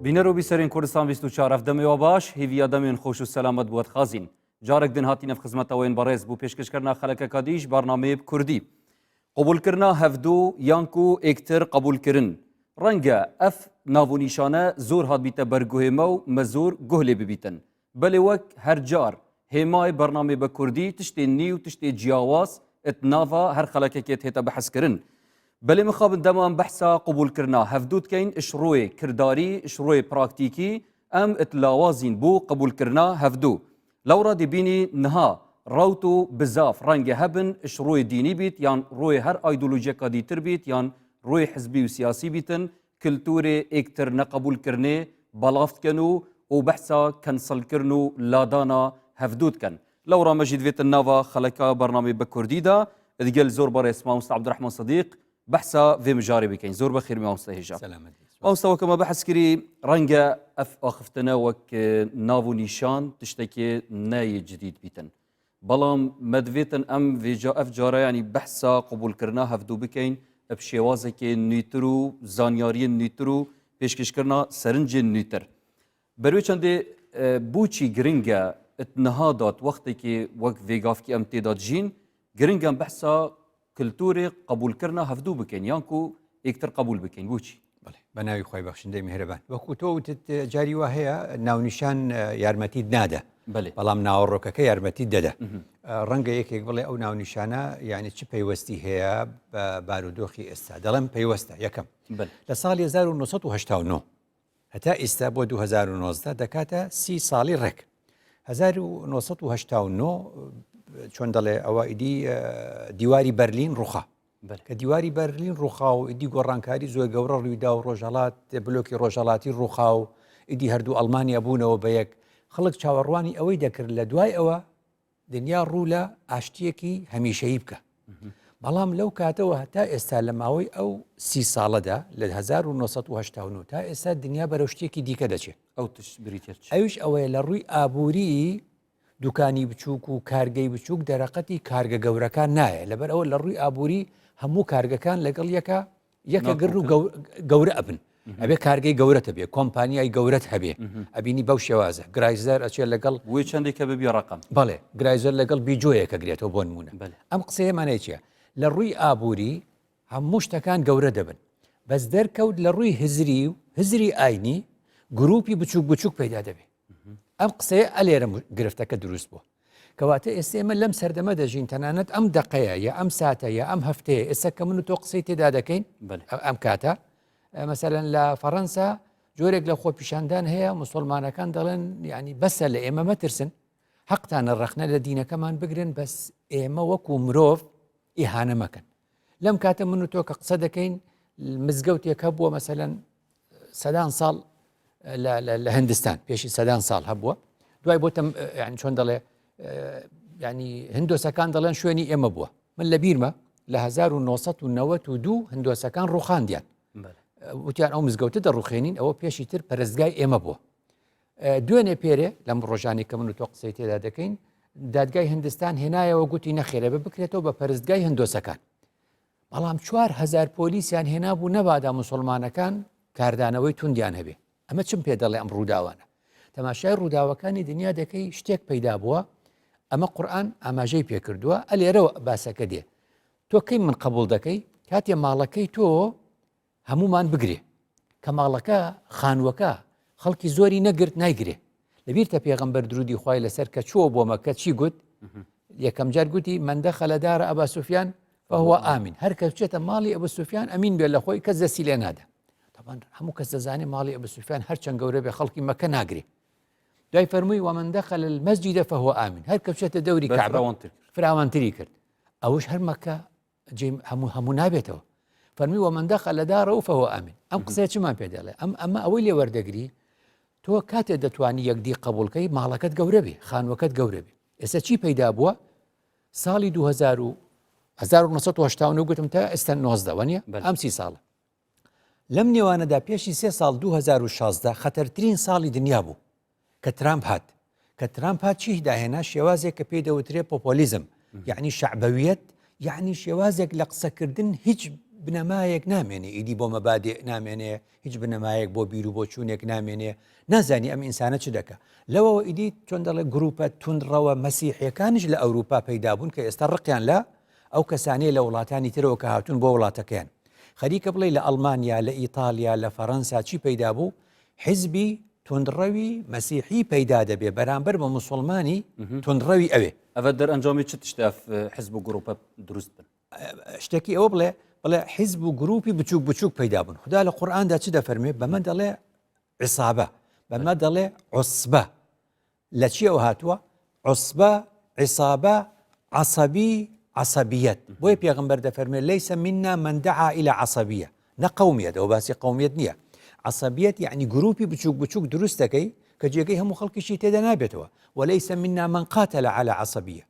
بینەرۆ بیسەرین کوردستان 24 دەمەوە باش هیویا دەمێن خۆش و سەلامەت بووەت خازین جارێک دن هاتینە خزمەتەوەین بەڕێز بوو پێشکەشکردنا خەلەکە دیش بەرنامەیە کوردی قبولکردنا هەفتوو یانکو ئێکتر قبولکردن ڕەنگە ئەف ناونیشانە زۆر هاتبیتە بەرگوهێمە و مەزۆر گوه لێ ببیتن بەلێ وەک هەر جار هێمای بەرنامێ بە کوردی تشتێ نی و تشتێ جیاواز اتناوا هەر خەلەکێکێت هێتە بەحەسکردن بەلێ مخابن دەمان بەحسا قبولکردنا هەفتوو دکەین ئشڕۆی کردداری ئشڕۆی پراکتیکی ئەم ئتلاوازین بۆ قبولکردنا هەفتوو لەوڕا دەبینی نها ڕاوت و بزاف ڕەنگە هەبن ئشڕۆی دینی بیت یان ڕۆی هەر ئایدۆلۆژیەکە دیتر بیت یان ڕۆی حزبی و سیاسی بیتن کلتورێ ئێکتر نەقبولکردنێ بەڵافتکەن و بەحسا کەنسەڵکردن و لادانا هەفتوو دکەن لەوڕا مەژید بێتن ناوە خەلەکە بەرنامەی بە کوردیدا دگەل زۆر بەڕێز مامۆستا عەبدوڕەحمان سەدیق بەحسا vê mijarê bikein zor bexîr mamosta hêja mamosta weke me behs kirî renge ev axiftina wek nav û nîşan tiştekê neyê cidîd bîtin belam me divêtin em ev cara yanî behsa qebûlkirina hevdû bikein ev şêwazekê nûtir û zanyariyên nûtir û pêşkêşkirina serincên nûtir berwê çendê bûçî giring e niha dat wextekê wek vêgavkî em têda dijîn giring em behsa کلتوری قبول کردن هەفتوو بکەین یانکو ئێکتر قبول بکەین بۆچی بە ناوی خۆی بەخشندەی میهرەبان وەکو تۆ وتت جاری وا هەیە ناونیشان یارمەتیت نادە بەڵام ناوەڕۆکەکە یارمەتی دەدە ڕەنگە یەکێک بڵێ ئەو ناونیشانە یعنی چ پەیوەستی هەیە بە بارودۆخی ئێستا دەڵێم پەیوەستە یەکەم لە ساڵی 1989 هەتا ئێستا بۆ 2019 دەکاتە 30 ساڵی ڕێک 1989 چۆن دەڵێ ئەوە ئیدی دیواری بەرلین ڕووخا کە دیواری بەرلین ڕووخا و ئیدی گۆڕانکاری زۆر گەورە ڕوویدا و ڕۆژهەڵات بلۆکی ڕۆژهەڵاتی ڕووخا و ئیدی هەردوو ئەڵمانیا بوونەوە بە یەک خەڵک چاوەڕوانی ئەوەی دەکرد لە دوای ئەوە دنیا ڕوو لە ئاشتیەکی هەمیشەیی بکە بەڵام لەو کاتەوە هەتا ئێستا لە ماوەی ئەو 30 ساڵەدا لە 1989 تا ئێستا دنیا بەرەو شتێکی دیکە دەچێت ئەوش ئەوەیە لە ڕووی ئابووری دوکانی بچووک و کارگەی بچووک دەرەقەتی کارگە گەورەکان نایە لەبەر ئەوە لە ڕووی ئابووری هەموو کارگەکان لەگەڵ یەکە گڕ و گەورە ئەبن ئەبێ کارگەی گەورەتە بێ کۆمپانیای گەورەت هەبێ ئەبینی بەو شێوازە گرایزەر ئەچێت لەگەڵ وی چندێکە ببی ڕقم بەڵێ گرایزەر لەگەڵ بیجۆیەکە گرێتەوە بۆ نمونە ئەم قسەیەمانەیە چیە لە ڕووی ئابووری هەموو شتەکان گەورە دەبن بەس دەرکەوت لە ڕووی هزری ئاینی گروپی بچووک بچووک پەیدا دەبێ ئەم قسەیە ئەلێرە گرفتەکە دروست بووە کەواتە ئێستا ئێمە لەم سەردەمە دەژین تەنانەت ئەم دقەیە یا ئەم ساتە یا ئەم هەفتەیە ئێستا کە من و تۆ قسەی تێدا دەکەین ئەم کاتە مەسەلەن لە فەڕەنسا جۆرێک لە خۆپیشاندان هەیە موسڵمانەکان دەڵێن یعنی بەسە لە ئێمە مەترسن حەقتانە ڕەخنە لە دینەکەمان بگرن بەس ئێمە وەکو مرۆڤ ئیهانە مەکەن لەم کاتە من و تۆ کە قسە دەکەین مزگەوتێک هەبووە مەسەلەن سەدان ساڵ لە هندستان پێشی سەدان ساڵ هەبووە دوای بۆتە یعنی چۆن دەڵێ ینی هندۆسەکان دەڵێن شوێنی ئێمە بووە من لە بیرمە لە 1992 هندۆسەکان ڕوخاندیان وتیان ئەو مزگەوتە دەڕوخێنین ئەوە پێشی تر پەرستگای ئێمە بووە دوێنێ پێرێ لەم ڕۆژانی کە من و تۆ قسەی تێدا دەکەین دادگای هندستان هێنایەوە گوتی نەخێرە بکرێتەوە بە پەرستگای هندۆسەکان بەڵام 4000 پۆلیسیان هێنابوو نەبادا موسڵمانەکان کاردانەوەی توندیان هەبێ ئەمە چم پێ دەڵێ ئەم ڕووداوانە تەماشای ڕووداوەکانی دنیا دەکەی شتێک پەیدا بووە ئەمە قورئان ئاماژەی پێکردووە ئەلێرەوە باسەکە دێ تۆ کەی من قبول دەکەی کاتێ ماڵەکەی تۆ هەمومان بگرێ کە ماڵەکە خانووەکە خەڵکی زۆری نەگرت نایگرێ لەبیرتە پێغەمبەر درودی خوای لەسەر کە چووە بۆ مەکە چی گوت یەکەم جار گوتی من دەخەلە دارە ئەبا سوفیان فهو ئامین هەر کە بچێتە ماڵی ئەبو سوفیان ئەمین بێت لە خۆی کەس دەستی لێ نادە هەموو کەس دەزانێ ماڵی ئەبو سوفیان هەرچەند گەورە بێ خەڵکی مەکە ناگرێ دوای فەرمووی ومن دخل المسجد فهو آمن هەر کە بچێتە دەوری کەعبە فراوانتری کرد ئەوش هەر مەکە هەموو نابێتەوە فەرمووی ومن دخل داره فهو آمن ئەم قسەیە چمان پێ دەڵێ ئەمە ئەوەی لێ وەردەگری تۆ کاتێ دەتوانی یەکدی قبولکەی ماڵەکەت گەورە بێ خانوەکەت گەورە بێ ئێستا چی پەیدا بووە ساڵی 1989 گوتم تا ئێستا 19 وانە ئەم 30 ساڵە لەم نێوانەدا پێشی 3 ساڵ 2016 خەتەرترین ساڵی دنیا بوو کە ترامپ هات چی داهێنا شێوازێک کە پێی دەوترێ پۆپۆلیزم یعنی شعبەویەت یعنی شێوازێک لە قسەکردن هیچ بنەمایەک نامێنێ ئیدی بۆ مەبادێ نامێنێ هیچ بنەمایەک بۆ بیر و بۆ چوونێک نامێنێ نازانی ئەم ئینسانە چ دەکە لەوەوە ئیدی چۆن دەڵێ گروپە تونندڕەوە مەسیحیەکانش لە ئەوروپا پەیدا بوون کە ئێستا ڕقیان لە ئەو کەسانەیە لە وڵاتانی ترەوە کە هاتوون بۆ وڵاتەکەیان خەریکە بڵێ لە ئەڵمانیا لە ئیتالیا لە فەڕەنسا چی پەیدا بوو حیزبی تونندڕەوی مەسیحی پەیدا دەبێ بەرامبەر بە موسڵمانی تونندڕەوی ئەوێ ئەوە دەرئەنجامی چ تشتە حزب و گروپە دروست بن شتێکی ئەوە بڵێ حیزب و گروپی بچووک بچووک پەیدا بوون خدا لە قورئاندا چ دەفەرمێ بەمە دەڵێ عیسابە بەمە دەڵێ عوسبە لە چیەوە هاتووە عوسبە عیسابە عەسەبی عەسەبیەت بۆیە پێغەمبەر دەفەرمێ لەیسە منا من دعا إلى عەسەبیە نە قەومیەت ئەو باسی قەومیەت نییە عەسەبیەت یعنی گروپی بچووک بچووک دروست دەکەی کە جێگەی هەموو خەڵکیشی تێدا نابێتەوە وليس منا من قاتل على عصبية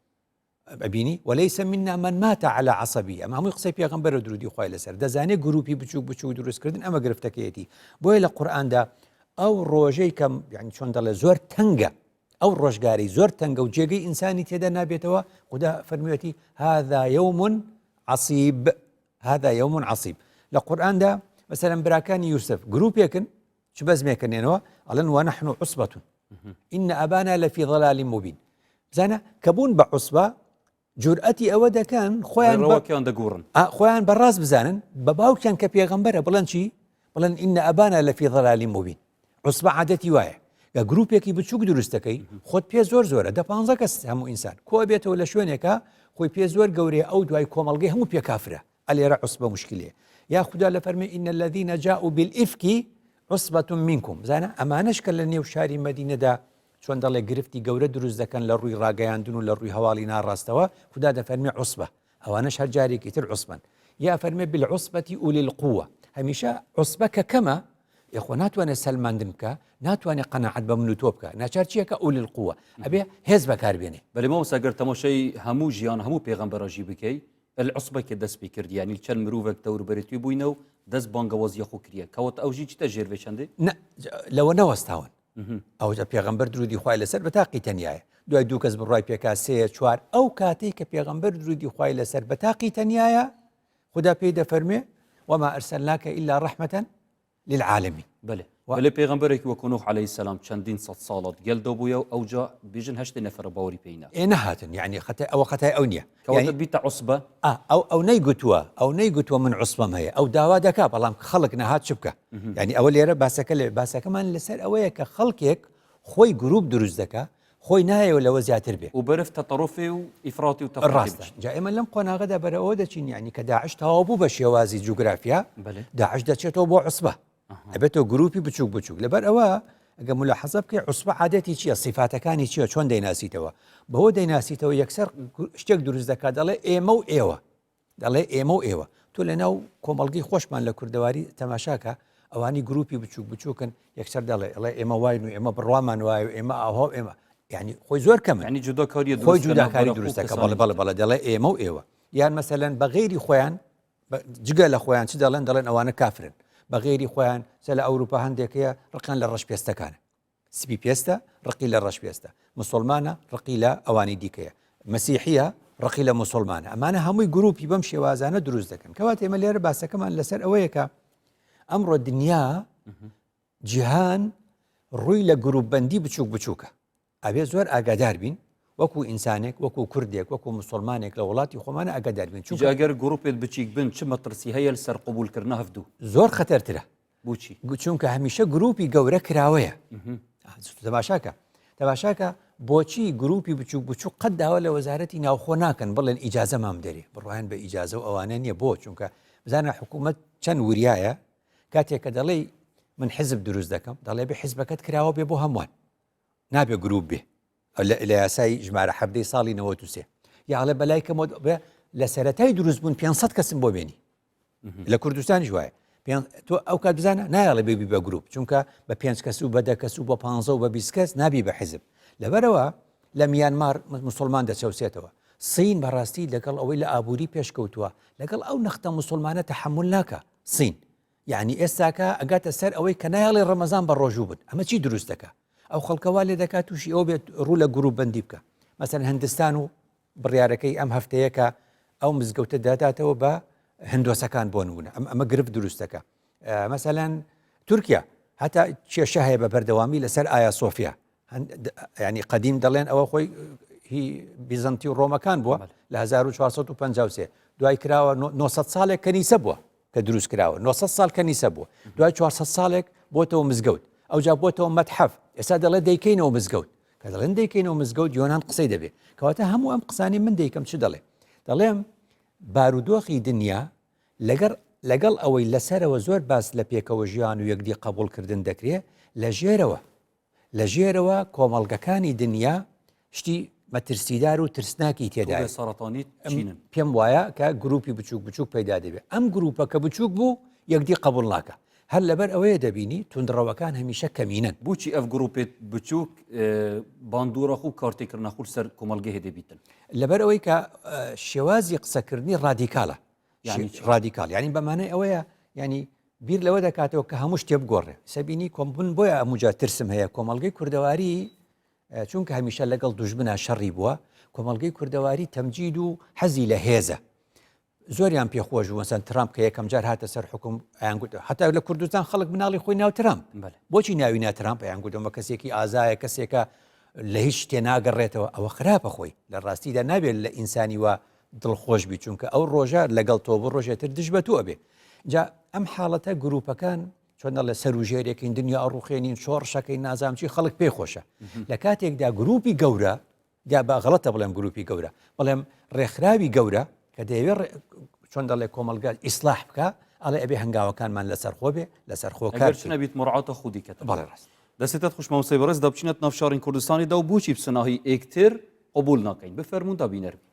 ئەبینی وليس منا من مات على عصبية ئەمە هەمووی قسەی پێغەمبەر درودی خوای لەسەر دەزانێ گروپی بچووک بچووک دروستکردن ئەمە گرفتەکەیەتی بۆیە لە قورئاندا ئەو ڕۆژەی کە یعنی چۆن دەڵێ زۆر تەنگە ئەو ڕۆژگاری زۆر تەنگە و جێگەی ئینسانی تێدا نابێتەوە خدا فەرموویەتی هذا يوم عصيب هذا يوم عصيب لە قورئاندا مثلا براکانی یوسف گروپێکن چ بەزمێکردنێنەوە ئەڵێن ونحن عصبة إن أبانا لفي ضلال مبين بزانە کە بوون بە عوسبە جورئەتی ئەوە دەکەن خۆیان بەڕاست بزانن بە باوکیان کە پێغەمبەرە بڵێن چی بڵێن إن أبانا لفي ضلال مبين عوسبە عادەتی وایە کە گروپێکی بچووک دروست دەکەی خۆت پێ زۆر زۆرە 15 کەس هەموو ئینسان کۆ بێتەوە لە شوێنێکە خۆی پێ زۆر گەورەیە ئەو دوای کۆمەڵگەی هەموو پێ کافرە ئەلێرە عوسبە مشکلەیە یا خدا لە فەرمێ إن الذين جاءوا بالإفك عصبة منكم زانە ئەمانەش کە لە نێو شاری مەدینەدا چۆن دەڵێ گرفتی گەورە دروست دەکەن لە ڕووی ڕاگەیاندن و لە ڕووی هەواڵی ناڕاستەوە خدا دەفەرمێ عوسبە ئەوانەش هەر جارێکی تر عوسبن یا فەرمێ بالعصبة أولي القوة هەمیشە عوسبە کە کەمە یخۆ ناتوانێت سەلماندن بکە ناتوانێت قەناعەت بە من و تۆ بکە ناچار چیەکە ئولی القوة ئەبێ هێز بەکاربێنێ بەڵێ مامۆستا گەر تەماشای هەموو ژیان هەموو پێغەمبەرەژی بکەی العصبەکە دەست پێ کرد یعنی چەند مرۆڤێک تەوروبەرێتی بووینەوە دەست بانگەوەزیە خۆ کریە کەوت ئەوژی چتە ژێرێ چەندێ لەوە نەوەستاون ئەو پێغەمبەر درودی خوای لەسەر بە تاقی تەنیایە دوای دوو کەس بڕای پێکا سێ چوار ئەو کاتێک کە پێغەمبەر درودی خوای لەسەر بە تاقی تەنیایە خدا پێی دەفەرمێ وما أرسلناك إلا رحمة للعالمين بەڵێ پێغەمبەرێکی وەکو نوح عەلەیهی سەلام چەندین سەد ساڵات گەلدە بووە و ئەوجا بیژن 8 نەفەر باوەری پێی نەهاتن یعنی ئەوە خەتای ئەو نییە کەواتە بیتە عوسبە ئەو نەیگوتووە من عوسبەم هەیە ئەو داوا دەکا بەڵام خەڵک نەهات چ بکە یعنی ئەوە لێرە باسەکەمان لەسەر ئەوەیە کە خەڵکێک خۆی گروپ دروست دەکا خۆی نایەوە لەوە زیاتر بێ و بەرف تەتەڕۆفێ و ئیفراتی و تەفڕاستە جا ئێمە لەم قۆناغەدا بەرەوە دەچین یعنی کە داعش تەواو بوو بە شێوازی جوگرافیا داعش دەچێتەوە بۆ عوسبە ئەبێتەوە گروپی بچووک بچووک لەبەر ئەوە ئەگە ملاحەزە بکەی عوسبە عادەتی چییە سیفاتەکانی چییە چۆن دەیناسیتەوە بەهۆ دەیناسیتەوە یەکسەر شتێک دروست دەکات دەڵێ ئێمە و ئێوە دەڵێ ئێمە و ئێوە تۆ لەناو کۆمەڵگەی خۆشمان لە کوردەواری تەماشاکە ئەوانی گروپی بچووک بچووکن یەکسەر دەڵێ ئێمە واین و ئێمە بڕوامان وایە و ئێمە ئاهۆ ئێمە یعنی خۆی زۆر کەمە ینی جوداکاری خۆی جوداکاری دروست دەکات بەڵێ دەڵێ ئێمە و ئێوە یان مەسەلەن بە غەیری خۆیان جگە لە خۆیان چ دەڵێن ئەوانە کافرن بە غێری خۆیان سە لە ئەوروپا هەندێکەیە ڕقان لە ڕەش پێستەکانە سپی پێستە ڕقی لە ڕەش پێستە مسلمانە ڕقی لە ئەوانی دیکەیە مەسیحیە ڕقی لە مسلمانە ئەمانە هەمووی گروپی بەم شێوازانە دروست دەکەن کەواتە ئێمە لێرە باسەکەمان لەسەر ئەوەیەکە ئەمڕۆ دنیا جیهان ڕووی لە گروپ بەندی بچووک بچووکە ئەبێ زۆر ئاگادار بین وەکو ئینسانێک وەکو کوردێک وەکو مسلمانێک لە وڵاتی خۆمانە ئاگادار بین چونکە ئەگەر گروپێت بچیک بن چ مەترسی هەیە لەسەر قبولکردنە هەفتوو زۆر خەتەرترە بۆچی چونکە هەمیشە گروپی گەورە کراوەیە تەماشاکە بۆچی گروپی بچووک بچووک قەت داوا لە وەزارەتی ناوخۆ ناکەن بڵێن ئیجازە مام دەرێ بڕواان بە ئیجازە و ئەوانە نییە بۆ چونکە بزانە حکوومەت چەند وریایە کاتێک کە دەڵێ من حزب دروست دەکەم دەڵێ بێ حزبەکەت کراوە بێ بۆ هەمووان نابێ گروپ بێ لە یاسای ژمارە 17 ساڵی 93 یاڵێ بەلای کەمەوە لە سەرەتای دروست بوون 500 کەسم بۆ بێنی لە کوردستانی جوایە تۆ ئەو کات بزانە نایڵێ بێبی بە گروپ چونکە بە 5 کەس و بە 10 کەس و بە 15 و بە 20 کەس نابی بە حزب لەبەرەوە لە میانمار مسلمان دەچەوسێتەوە سین بەڕاستی لەگەڵ ئەوەی لە ئابووری پێشکەوتووە لەگەڵ ئەو نەختە مسلمانە تەحمل ناکە سین یعنی ئێستاکە ئەگاتە سەر ئەوەی کە نایڵێ ڕەمەزان بە ڕۆژوو بن ئەمە چی دروست دەکە ئەو خەڵکەوا لێ دەکات تووشی ئەو بێت ڕوو لە گروپ بەندی بکە مەسەن هەندستان و بڕیارەکەی ئەم هەفتەیەکە ئەو مزگەوتە داداتەوە بە هندۆسەکان بۆ نمونە ئەمە گرفت دروستەکە مەسەلاً تورکیا هەتا کێشە هەیە بە بەردەوامی لەسەر ئایا سۆفیا ینی قەدیم دەڵێن ئەوە خۆی هی بیزنتی و ڕۆمەکان بووە لە 1453 دوای کراوە 900 ساڵێک کەنیسە بووە کە دروست کراوە 900 ساڵ کەنیسە بووە دوای 400 ساڵێک بۆتەوە مزگەوت ئەوجا بۆتەوە مەتحەف ئێستا دەڵێ دەیکەینەوە مزگەوت کە دەڵێن دەیکەینەوە مزگەوت یۆنان قسەی دەبێت کەواتە هەموو ئەم قسانی من دەیکەم چ دەڵێم بارودۆخی دنیا لەگەڵ ئەوەی لەسەرەوە زۆر باس لە پێکەوە ژیان و یەکدی قبولکردن دەکرێت لە ژێرەوە کۆمەڵگەکانی دنیا شتی مەترسیدار و ترسناکی تێدا سەرەتانی پێم وایە کە گروپی بچووک پیدا دەبێت ئەم گروپە کە بچووک بوو یەکدی قبول ناکە هەر لەبەر ئەوەیە دەبینی توندڕەوەکان هەمیشە کەمینن بۆچی ئەف گروپێت بچووک باندورەخ و کارتێکردنەخور سەر کۆمەڵگە هێدەبیتن لەبەر ئەوەی کە شێوازی قسەکردنی ڕادیکالە ڕادیکال ینی بەمانەی ئەوەیە ینی بیر لەوە دەکاتەوە کە هەموو شتێ بگۆڕێ سەبینی کۆمبن بۆیە ئەموجا ترسم هەیە کۆمەڵگەی کوردەواری چونکە هەمیشە لەگەڵ دوژمنە شەڕی بووە کۆمەڵگەی کوردەواری تەمجید و حەزی لە هێزە زۆریان پێخۆش بوو مەسەن ترامپ کە یەکەم جار هاتە سەر حکوم ئایانگوت حتا لە کوردستان خەڵک مناڵی خۆی ناو ترامپ بۆچی ناوی نا ترامپ ئایانگوتەوە کەسێکی ئازایە کەسێکە لە هیچ شتێ ناگەڕێتەوە ئەوە خراپە خۆی لە ڕاستیدا نابێت لە ئینسانی وە دڵخۆش بی چونکە ئەو ڕۆژە لەگەڵ تۆ بۆ ڕۆژێتر دژ بە تۆ بێ جا ئەم حاڵەتە گروپەکان چۆنە لە سەر و ژێرێکین دنیا ئەڕوخێنین شۆڕشەکەی نازامچی خەڵک پێی خۆشە لە کاتێکدا گروپی گەورە یا بە غەڵەتە بڵێم گروپی گەورە بڵێم ڕێکخراوی گەورە کە دەیەوێت چۆن دەڵێ کۆمەلگا ئیسلاح بکە ئەڵێ ئەبێ هەنگاوەکانمان لەسەر خۆ بێ لەسەر خۆکار نەبیت مڕعاتە خودی کە بەڵێ ڕاست دەستێتت خوشمەوسەی بەڕێز دەبچینەت ناو شارین کوردستانی دا و بۆچی پسناهی ئێکتر قبول ناکەین بفەرمون دا بینەربی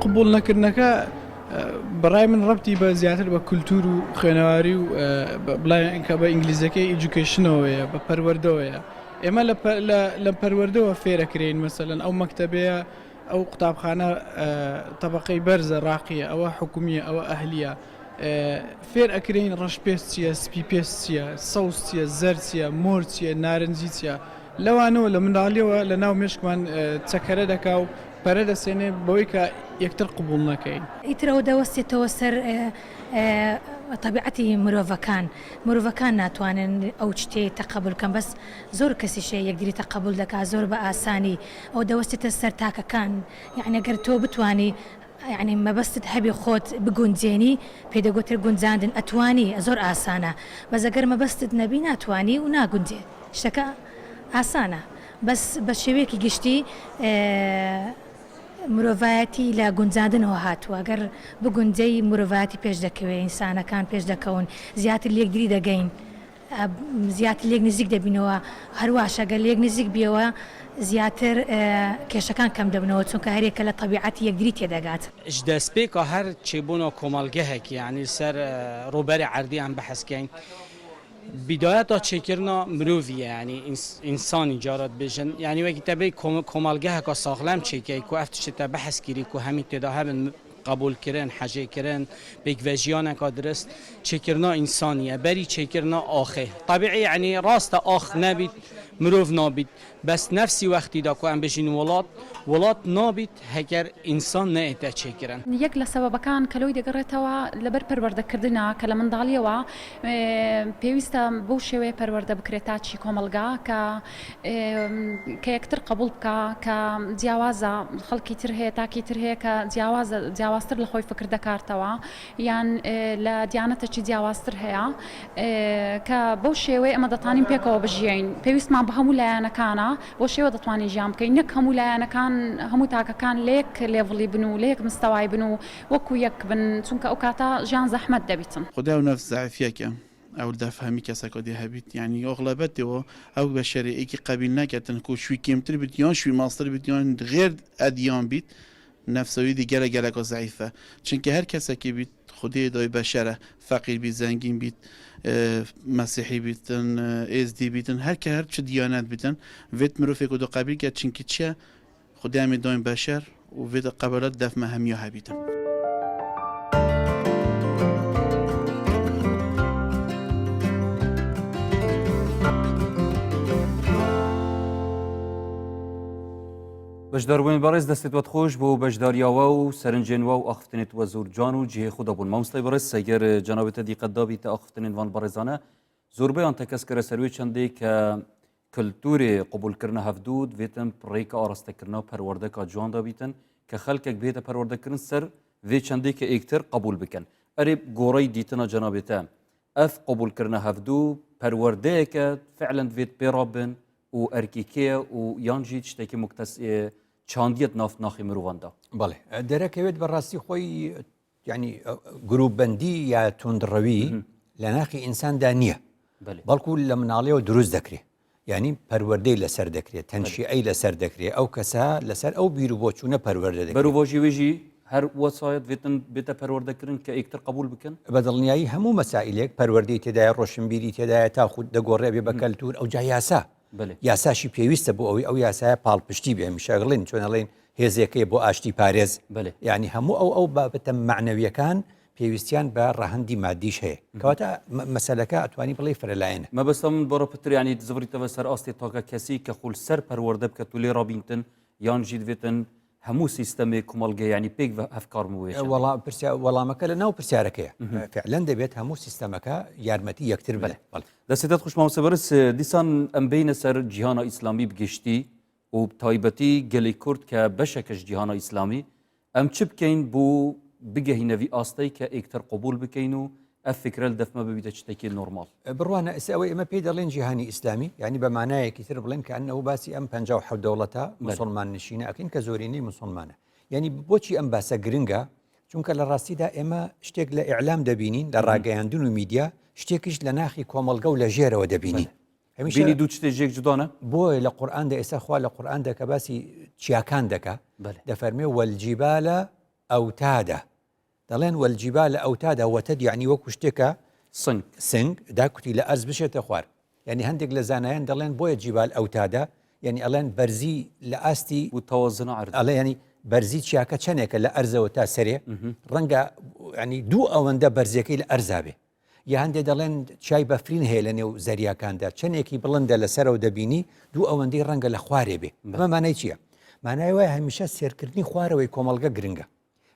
قبول نەکردنەکە بەڕای من ڕەبتی بە زیاتر بە کولتور و خوێنەواری و بڵایکە بە ئینگلیزەکەی ئیجوکیشنەوەیە بە پەروەردەوەیە ئێمە لە پەروەردەوە فێرەکرین مەسەلەن ئەو مەکتەبەیە ئەو قوتابخانە تەبەقەی بەرزە ڕاقیە ئەوە حکومیە ئەوە ئەهلیە فێر ئەکرین ڕەشپێست چییە سپی پێست چییە سەوز چییە زەر چییە مۆر چییە نارنجی چییە لەوانەوە لە منداڵیەوە لە ناو مێشکمان چەکەرە دەکا و پەرە دەسێنێ بەوەی کە یەکتر قبول نەکەین ئیترەوە دەوەستێتەوە سەر طبیعەتی مرۆڤەکان ناتوانن ئەو شتێ تەقبول بکەن بەس زۆر کەسیشە یەکدری تەقبول دەکات زۆر بە ئاسانی ئەو دەوەستێتە سەر تاکەکان یعنی ئەگەر تۆ بتوانی یعنی مەبەستت هەبی خۆت بگونجێنی پێدەگوتر گونجاندن ئەتوانی زۆر ئاسانە بەس ئەگەر مەبەستت نەبی ناتوانی و ناگونجێ شتەکە ئاسانە بەس بە شێوەیەکی گشتی مرۆڤایەتی لە گونجاندنەوە هاتووە ئەگەر بگونجەی مرۆڤایەتی پێش دەکەوێت ئینسانەکان پێش دەکەون زیاتر لێکگیری دەگەین زیاتر لێک نزیک دەبینەوە هەروەش ئەگەر لێک نزیک بیەوە زیاتر کێشەکان کەم دەبنەوە چونکە هەرێکە لە طبیعەتی یەکگری تێدەگات ji destpêka her çêbûna komalgehekî yanî ser roberê erdîyan behezkeyn بدایت چکرنا مروفی یعنی انسانی جارات بجن یعنی وقتی تبی کمالگه که ساخلم چکی که افتش تا بحث کری که همین تداهم قبول کردن حجه کردن بیک وجیان کادرست چکرنا انسانیه بری چکرنا آخه طبیعی یعنی راست آخ نبید مروف نبید بس نفسی وقتی دا که ام بجین ولات نبید هگر انسان نه ات چکرن یەک لە سەبەبەکان کەلۆی دەگەڕێتەوە لەبەر پەروەردەکردنە کە لە منداڵیەوە پێویستە بەو شێوەیە پەروەردە بکرێتە چی کۆمەلگا کە یەکتر قبول بکە کە جیاوازە خەڵکی تر هەیە تاکی تر هەیە کە جیاوازتر لە خۆی فکر دەکاتەوە یان لە دیانەتەکی جیاوازتر هەیە کە بەو شێوەیە ئەمە دەتوانین پێکەوە بژین پێویستمان بە هەموو لایەنەکانە بۆ شێوە دەتوانین ژیان بکەین نەک هەموو لایەنەکان هەموو تاکەکان لێک لێڤڵی بن و لێک مستەوای بن و وەکو یەک بن چونکە ئەو کاتە ژیان زەحمەت دەبیتن خدا و نفس ضعیفیەکە ئەو دەفهمی کەسەکە دێ هەبیت یعنی ئۆغڵەبەتەوە ئەو بە شەریعێکی قبیل ناکەتن کو شووی کێمتر بیت یان شووی ماستر بیت یان غێر ئەدیان بیت نفسەوی دیگەرە گەلەکە ضعیفە چونکە هەر کەسێکی بیت خودی دای بەشەرە فەقیر بیت زەنگین بیت مسیحی بیتن ئێزدی بیتن هەر کە هەر چ دیانەت بیتن وێت مرۆڤێک و دو قبیل کە چونکە چیە خودی ئەمی داین بەشەر و وێت قەبەلەت دەفمە هەمیە هەبیتن بەشداربووین بەڕێز دەستێت وەت خۆش بۆ بەشداریاوە و سەرنجێنوە و ئاخفتنێت وە زۆرجان و جێ خوددا بوون مامۆستای بەڕێز سەگەر جەنابێتە دیقەتدابی تا ئاخفتنێن وان بەڕێزانە زۆربەیان تەکەسکەرە سەروێ چەندێک کە کلتورێ قبولکردنە هەفتوود بێتن پڕێکە ئاراستەکردنەوە پەروەردەکە جواندا بیتن کە خەڵکێک بێتە پەروەردەکردن سەر vê çendêke êktir qebûl bikin. Erê goreyî dîtina cenabê te ev qebûlkirina hevdû perwerdeyeke fi'len divê pêra bin û erkîkeye û yan jî tiştekî çandiyet nav naxê mirovan da. بەڵێ دەرەکەوێت بەڕاستی خۆی ینی گروپبندی یا تونندڕەوی لە ناخی ئینساندا نییە بەڵکو لە مناڵەوە دروست دەکرێت ینی پەروەردەی لەسەر دەکرێت تەنشیعی لەسەر دەکرێت ئەو کەسە لەسەر ئەو بیر و بۆچوونە پەروەردە دەکرێت بەروڤۆژی وێژی هەر وەسایەت بێتە پەروەردەکردن کە ئێکتر قبول بکەن بەدڵنیایی هەموو مەسائلێک پەروەردەی تێدایە ڕۆشنبیری تێدایە تا خود دەگۆڕێ بێ بە کەلتور ئەو جا یاسا یاساشی پێویستە بۆ ئەوەی ئەو یاسایە پاڵپشتی بێ میشەغڵین چۆنەڵێن هێزەکەی بۆ ئاشتی پارێز یعنی هەموو ئەو بابەتە معنەویەکان پێویستیان بە ڕەهەندی مادیش هەیە کەواتە مەسەلەکە ئەتوانی بڵێ فرەلایەنە مەبەستە من بۆڕە پتر ینی زبریتەوە سەر ئاستی تاکە کەسی کە خول سەر پەروەردە بکە تو لێ ڕابینتن یان ژی دەبێتن هەموو سیستەمێک کومەڵگە ینی پێک ئەفکارموێ وەڵامەکە لە ناو پرسیارەکەیە فعلەن دەبێت هەموو سیستەمەکە یارمەتی یەکتر بڵێ دەستێتت خوش مامۆستا دیسان ئەم بینە سەر جیهانە ئیسلامی بگەشتی و تایبەتی گەلی کورد کە بەشەکەش جیهانە ئیسلامی ئەم چ بکەین بۆ بگەهینەوی ئاستەی کە ئێکتر قبول بکەین و ئەف فکرە دەفمە ببیتە شتێکی نۆرمال بڕوانە ئەوەی ئەمە پێی دەڵێن جیهانی ئیسلامی ینی بە مانایەکی تر بڵێن کە ئەنەوە باسی ئەم 57 دەوڵەتە مسلمان نشینە ئەکەین کە زۆرینەی مسلمانە ینی بۆچی ئەم باسە گرنگە چونکە لە ڕاستیدا ئێمە شتێک لە ئیعلام دەبینین لە ڕاگەیاندن و میدیا شتێکیش لە ناخی کۆمەڵگە و لە ژێرەوە دەبینی بینی دوو شتێک جوانە بۆی لە قورئاندا ئێستا خوا لە قورئاندا کە باسی چیاکان دەکا دەفەرمێ وەلجیبالە ئەوتادە دەڵێن وەلجیبالە ئەوتادە وەتەد یعنی وەکو شتێکە سنگ داکوتی لە ئەرز بشێتە خوار یعنی هەندێک لە زانایان دەڵێن بۆیە جیبال ئەوتادە یعنی ئەڵێن بەرزی لە ئاستی و تەوازنە عرض ئەڵێ ینی بەرزی چیاکە چەندێکە لە ئەرزەوە تا سەرێ ڕەنگە ینی دوو ئەوەندە بەرزەکەی لە ئەرزابێ یا هەندێک دەڵێن چای بەفرین هەیە لە نێو زەریاکاندا چەندێکی بڵندە لەسەرەوە دەبینی دوو ئەوەندەی ڕەنگە لە خوارێ بێ ئەمە مانای چییە؟ مانای وایە هەمیشە سێرکردنی خوارەوەی کۆمەڵگە گرنگە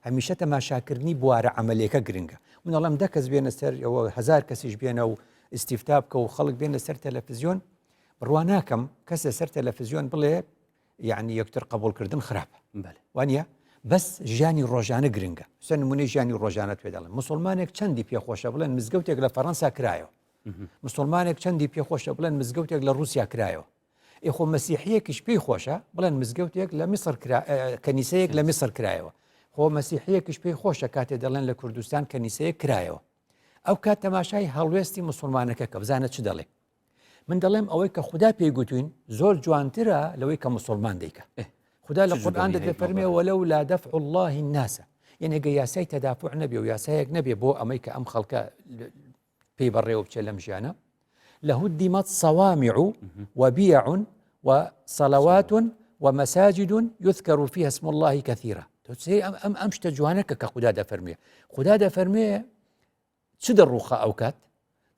هەمیشە تەماشاکردنی بوارە عملێکە گرنگە منەڵام دە کەس بێنە سەر ئەوە 1000 کەسیش بێنە و ئیستیفتا بکە و خەڵک بێنە سەر تەلەڤیزیۆن بڕوا ناکەم کەس لەسەر تەلەڤیزیۆن بڵێ یعنی یەکتر قبولکردن خراپە وانە بەس ژیانی ڕۆژانە گرنگە سەر نمونەی ژیانی ڕۆژانە توێ دەڵێن مسلمانێک چەندی پێخۆشە بڵێن مزگەوتێک لە فەڕەنسا کرایەوە مسلمانێک چەندی پێخۆشە بڵێن مزگەوتێک لە رووسیا کرایەوە ئێخۆ مەسیحیەکیش پێی خۆشە بڵێن مزگەوتێک لە میسر کەنیسەیەک لە میسر کرایەوە خۆ مەسیحیەکیش پێی خۆشە کاتێ دەڵێن لە کوردستان کەنیسەیە کرایەوە ئەو کات تەماشای هەڵوێستی مسلمانەکە کە بزانە چ دەڵێ من دەڵێم ئەوەی کە خوددا پێیگوتوین زۆر جوانترە لەوەی کە مسلمان دەیکە خوددا لە قورئاندا دەفەرمێ وەلەولا دەفع الله الناس یعنی ئەگە یاسای تەدافع نەبێ و یاسایەک نەبێ بۆ ئەمەی کە ئەم خەڵکە پێی بەڕێوە بچێ لەم ژیانە لهدمت صوامع وبيع وصلوات ومساجد يذكر فيها اسم الله كثيرا ئەم شتە جوانەکە کە خوددا دەفەرمێ خوددا دەفەرمێ چ دەڕوخە ئەو کات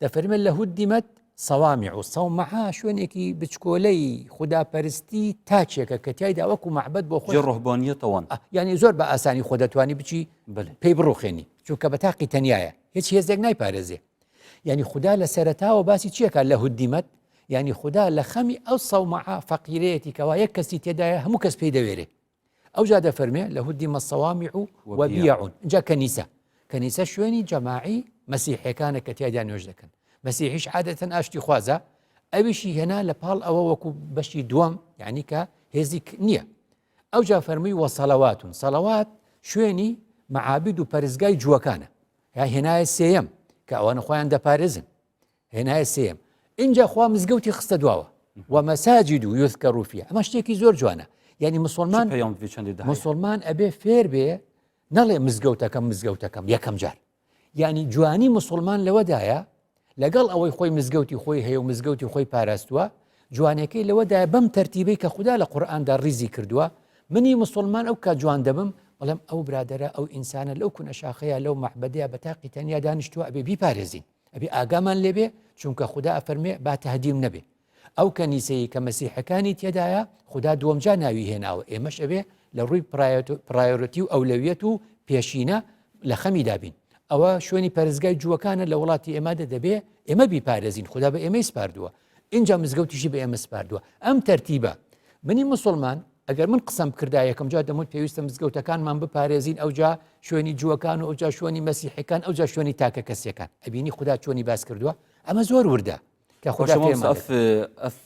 دەفەرمێ لە هودیمەت سەوامع و سەومەعا شوێنێکی بچکۆلەی خوداپەرستی تاچێکە کە تایدا وەکو مەعبەد بۆ خۆی ڕۆحبانیەتەوەن یعنی زۆر بە ئاسانی خۆ دەتوانی بچی پێی بڕوخێنی چونکە بە تاقی تەنایە هیچ هێزێک نایپارێزێ یعنی خوددا لە سەرەتاوە باسی چیەکە لە هودیمەت یعنی خوددا لە خەمی ئەو سەومەعا فەقیرەیەتی کەوا یەک کەسی تێدایە هەموو کەس پێی دەوێرێ ئەو جا دەفەرمێ لە هودیمە سەوامع وبیع اینجا کەنیسە شوێنی جەماعی مەسیحیەکانە کە تیادا نوێژ دەکەن مەسیحیش عادەتەن ئاشتی خوازە ئەویشی هێنا لە پاڵ ئەوە وەکو بەشی دووەم یعنی کە هێزی نییە ئەو جا فەرمووی وەسەڵەواتون سەڵەوات شوێنی مەعابید و پەرزگای جووەکانە یا هێنایە سێیەم کە ئەوانە خۆیان دەپارێزن هێنایە سێیەم اینجا خوا مزگەوتی خستە دواوە ومەساجد و یذکەر فیها ئەمە شتێکی زۆر جوانە یعنی مسلمان ئەبێ فێر بێ نەڵێ مزگەوتەکەم یەکەم جار یعنی جوانی مسلمان لەوەدایە لەگەڵ ئەوەی خۆی مزگەوتی خۆی هەیە و مزگەوتی خۆی پاراستووە جوانەکەی لەوەدایە بەم تەرتیبەی کە خوددا لە قورئاندا ڕیزی کردووە منی مسلمان ئەو کات جوان دەبم بەڵام ئەو برادەرە ئەو ئینسانە لەو کونە شاخەیە لەو مەعبەدەیە بە تاقی تەنیا دانیشتووە ئەبێ بیپارێزین ئەبێ ئاگامان لێبێ چونکە خوددا ئەفەرمێ با تەهدیم نەبێ ئەو کەنیسەی کە مەسیحەکانی تێدایە خوددا دووەمجا ناوی هێناوە ئێمەش ئەبێ لە ڕووی پرایۆرەتی و ئەولەویەت و پێشینە لە خەمی دابین ئەوە شوێنی پەرزگای جووەکانە لە وڵاتی ئێمەدا دەبێ ئێمە بیپارێزین خوددا بە ئێمەی سپاردووە اینجا مزگەوتیشی بە ئێمە سپاردووە ئەم تەرتیبە منی مسلمان ئەگەر من قسەم کردا یەکەم جا دەموت پێویستە مزگەوتەکانمان بپارێزین ئەوجا شوێنی جووەکان و ئەوجا شوێنی مەسیحەکان ئەوجا شوێنی تاکە کەسیەکان ئەبینی خوددا چۆنی باس کردووە ئەمە زۆر وردە کە خوددا اف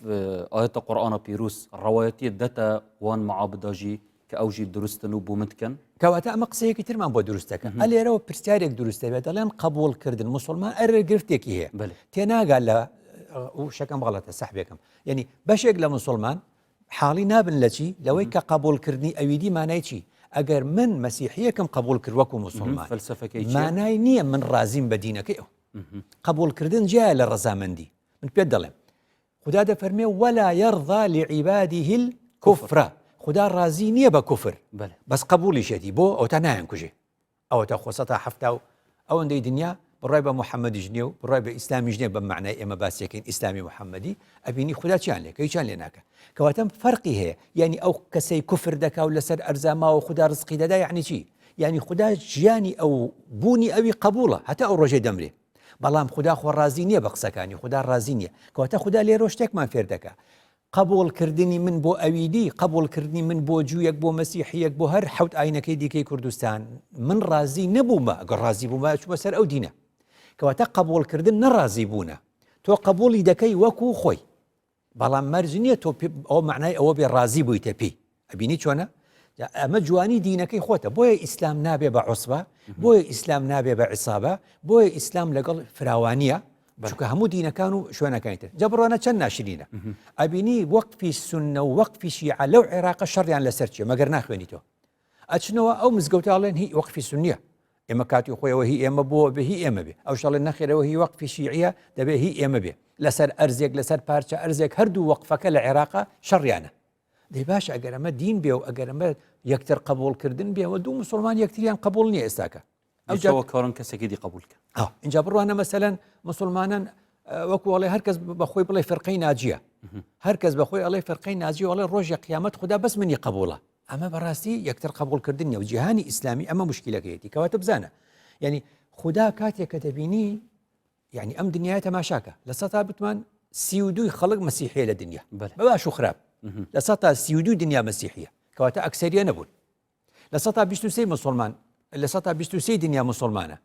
آيات القرآن بيروس روایتی دتا وان معابداجی کە ئەوژی دروستن و بوومتکەن کەواتە ئەمە قسەیەکی ترمان بۆ دروستەکە ئەلێرەوە پرسیارێک دروستە بێت دەڵێن قبولکردن مسلمان ئەرە گرفتێکی هەیە تێناگا لە شەکەم غەڵەتە سەحبێکم یعنی بەشێک لە مسلمان حاڵی نابن لە چی لەوەی کە قبولکردنی ئەویدی مانای چی ئەگەر من مەسیحیەکەم قبول کرد وەکو مسلمان مانای نییە من ڕازیم بە دینەکەی ئەو قبولکردن جایە لە ڕەزامەندی من پێت دەڵێم خوددا دەفەرمێ وەلا یەرضا لعیبادیه الکفر خوددا ڕازی نییە بە کوفر بەس قبولیشێتی بۆ ئەو تا نایەن کوژێ ئەوە تا خۆسەتا هەفتا و ئەوەندەی دنیا بڕای بە محەممەدیش نییە و بڕای بە ئیسلامیش نییە بە معنای ئێمە باسیەکەین ئیسلامی محەممەدی ئەبینی خوددا چیان لێکە هیچیان لێ ناکە کەواتە فەرقی هەیە یعنی ئەو کەسەی کوفر دەکا و لەسەر ئەرزاما و خوددا ڕزقی دەدا یعنی چی یعنی خوددا ژیانی ئەو بوونی ئەوی قبوڵە هەتا ئەو ڕۆژێ دەمرێ بەڵام خوددا خۆ ڕازی نییە بە قسەکانی خوددا ڕازی نییە کەواتە خوددا لێرۆ شتێکمان فێر دەکا قبولکردنی من بۆ ئەویدی قبولکردنی من بۆ جوویەک بۆ مەسیحیەک بۆ هەر حەوت ئاینەکەی دیکەی کوردستان من ڕازی نەبوومە ئەگەر ڕازی بوومە چووە سەر ئەو دینە کەواتە قبولکردن نەڕازی بوونە تۆ قبولی دەکەی وەکو خۆی بەڵام مەرج نییە تۆ ئەو معنای ئەوە بێ ڕازی بوویتە پێی ئەبینی چۆنە ئەمە جوانی دینەکەی خۆتە بۆیە ئیسلام نابێ بە عوسبە بۆیە ئیسلام نابێ بە عیسابە بۆیە ئیسلام لەگەڵ فراوانیە چونکە هەموو دینەکان و شوێنەکانی تر جا بڕوانە چەند ناشرینە ئەبینی وەقفی سونە و وەقفی شیعە لەو عێراقە شەڕیان لەسەر چیە مەگەر ناخوێنی تۆ ئەچنەوە ئەو مزگەوتاڵێن هی وەقفی سونیە ئێمە کاتی خۆیەوە هی ئێمە بۆ بە هی ئێمە بێ ئەو شەڵێن نەخێرەوە هی وەقفی شیعە دەبێ هی ئێمە بێ لەسەر ئەرزێک لەسەر پارچە ئەرزێک هەردوو وەقفەکە لە عێراقا شەڕیانە دەی باش ئەگەر ئەمە دین بێ و ئەگەر ئەمە یەکتر قبولکردن بێەوە دوو مسلمان یەکتریان قبول نییە ئێستاکە ئەوجاوە کارن کەسێکی دی قبولکە اینجا بڕوانە مەسەلەن مسلمانان وەکوڵێ هەرکەس بەخۆی بڵێ فەرقەی ناجیە هەرکەس بەخۆی ئەڵێ فەرقەی ناجی وڵێ ڕۆژی قیامەت خوددا بەس منی قبوڵە ئەمە بەڕاستی یەکتر قبولکردنیە و جیهانی ئیسلامی ئەمە مشکلەکەیەتی کەواتە بزانە یعنی خوددا کاتێک کە دەبینی یعنی ئەم دنیای تەماشاکە لە سەتا بتمان 32 خەڵک مەسیحیە لە دنیا بەباش و خراپ لە سەتا 32 دنیا مەسیحیە کەواتە ئەکسەریە نەبوون لە سەتا 23 مسلمان لە سەتا 23 دنیا مسلمانە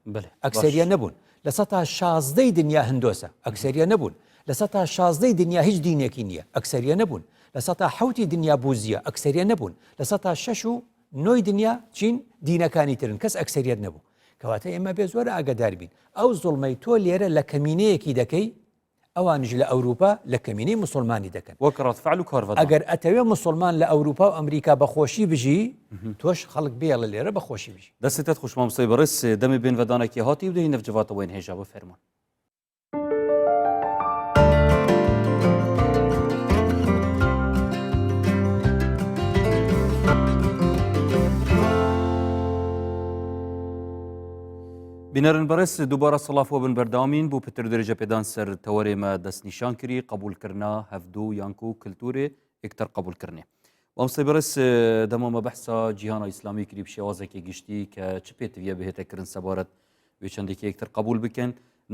ئەکسەریە نەبوون لە سەتا 16 دنیا هندۆسە ئەکسەریە نەبوون لە سەتا 16 دنیا هیچ دینێکی نییە ئەکسەریە نەبوون لە سەتا 7 دنیا بوزیە ئەکسەریە نەبوون لە سەتا 6 و 9 دنیا چین دینەکانی ترن کەس ئەکسەریەت نەبوو کەواتە ئێمە بێ زۆر ئاگادار بین ئەو زوڵمەی تۆ لێرە لە کەمینەیەکی دەکەی ئەوانش لە ئەوروپا لە کەمینەی مسلمانی دەکەن وەکڕات فعل و کارڤەدا ئەگەر ئەتەوێ مسلمان لە ئەوروپا و ئەمریکا بەخۆشی بژی تۆش خەڵک بێڵە لێرە بەخۆشی بژی دەستێت خوشمامۆستای بەڕێز دەمی بێن ڤەدانێکی هاتی و دەی نەفجەواتەوەین هێژا بە فەرمان بینەرن بەڕێز دووبارە سەڵافوە بن بەرداوامین بۆ پتر دەرەجە پێدان سەر تەوەرێمە دەستنیشان کردی قبولکردنا هەفتوو یانکو و کلتورێ یەکتر قبولکردنێ وامسای بەڕێز دەمەمە بەحسا جیهانا ئیسلامی کردی شێوازێکی گشتی کە چ پێتویە بهێتەکردن سەبارەت وێ چەندێکی یەکتر قبول بکەن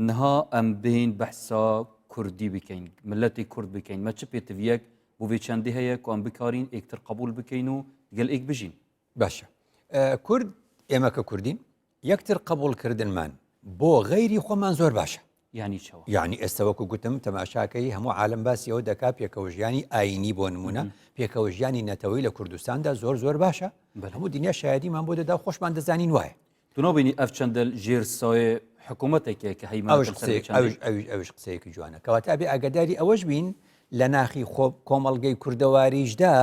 نها ئەم بین بەحسا کوردی بکەین ملەتی کورد بکەین مە چ پێتویەک بۆ وێ چەندی هەیە کو ئەم بکارین یەکتر قبول بکەین و گەل ئێک بژین باشە کورد ئێمە کە کوردین یەکتر قبولکردنمان بۆ غەیری خۆمان زۆر باشە یانی چەوە یعنی ئێستەوەکو گوتم تەماشاکەی هەموو عالم باسیەوە دەکا پێکەوە ژیانی ئاینی بۆ نمونە پێکەوە ژیانی نەتەوەی لە کوردستاندا زۆر زۆر باشە هەموو دنیا شایدیمان بۆ دەدا خۆشمان دەزانین وایە تونابینی ئەف چەندە ژێر سایە حکوومەتێکێک کە هەیمان ئەوش قسەیەکی جوانە کەواتە بێ ئاگاداری ئەوەش بین لە ناخی کۆمەڵگەی کوردەواریشدا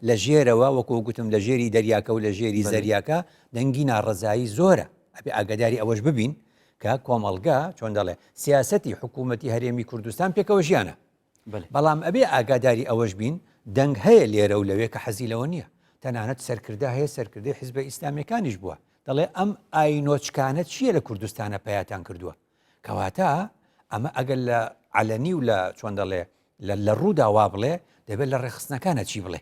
لە ژێرەوە وەکو گوتم لە ژێری دەریاکە و لە ژێری زەریاکە دەنگی ناڕەزایی زۆرە ئەبێ ئاگاداری ئەوەش ببین کە کۆمەڵگا چۆن دەڵێ سیاسەتی حکوومەتی هەرێمی کوردستان پێکەوە ژیانە بەڵام ئەبێ ئاگاداری ئەوەش بین دەنگ هەیە لێرە و لەوێ کە حەزیلەوە نییە تەنانەت سەرکردا هەیە سەرکردی حیزبە ئیسلامیەکانیش بووە دەڵێ ئەم ئاینۆچکانە چییە لە کوردستانە پەیاتان کردووە کەواتە ئەمە ئەگەر لە علەنی و لە چۆن دەڵێ لە ڕوودا وا بڵێ دەبێت لە ڕێخستنەکانە چی بڵێ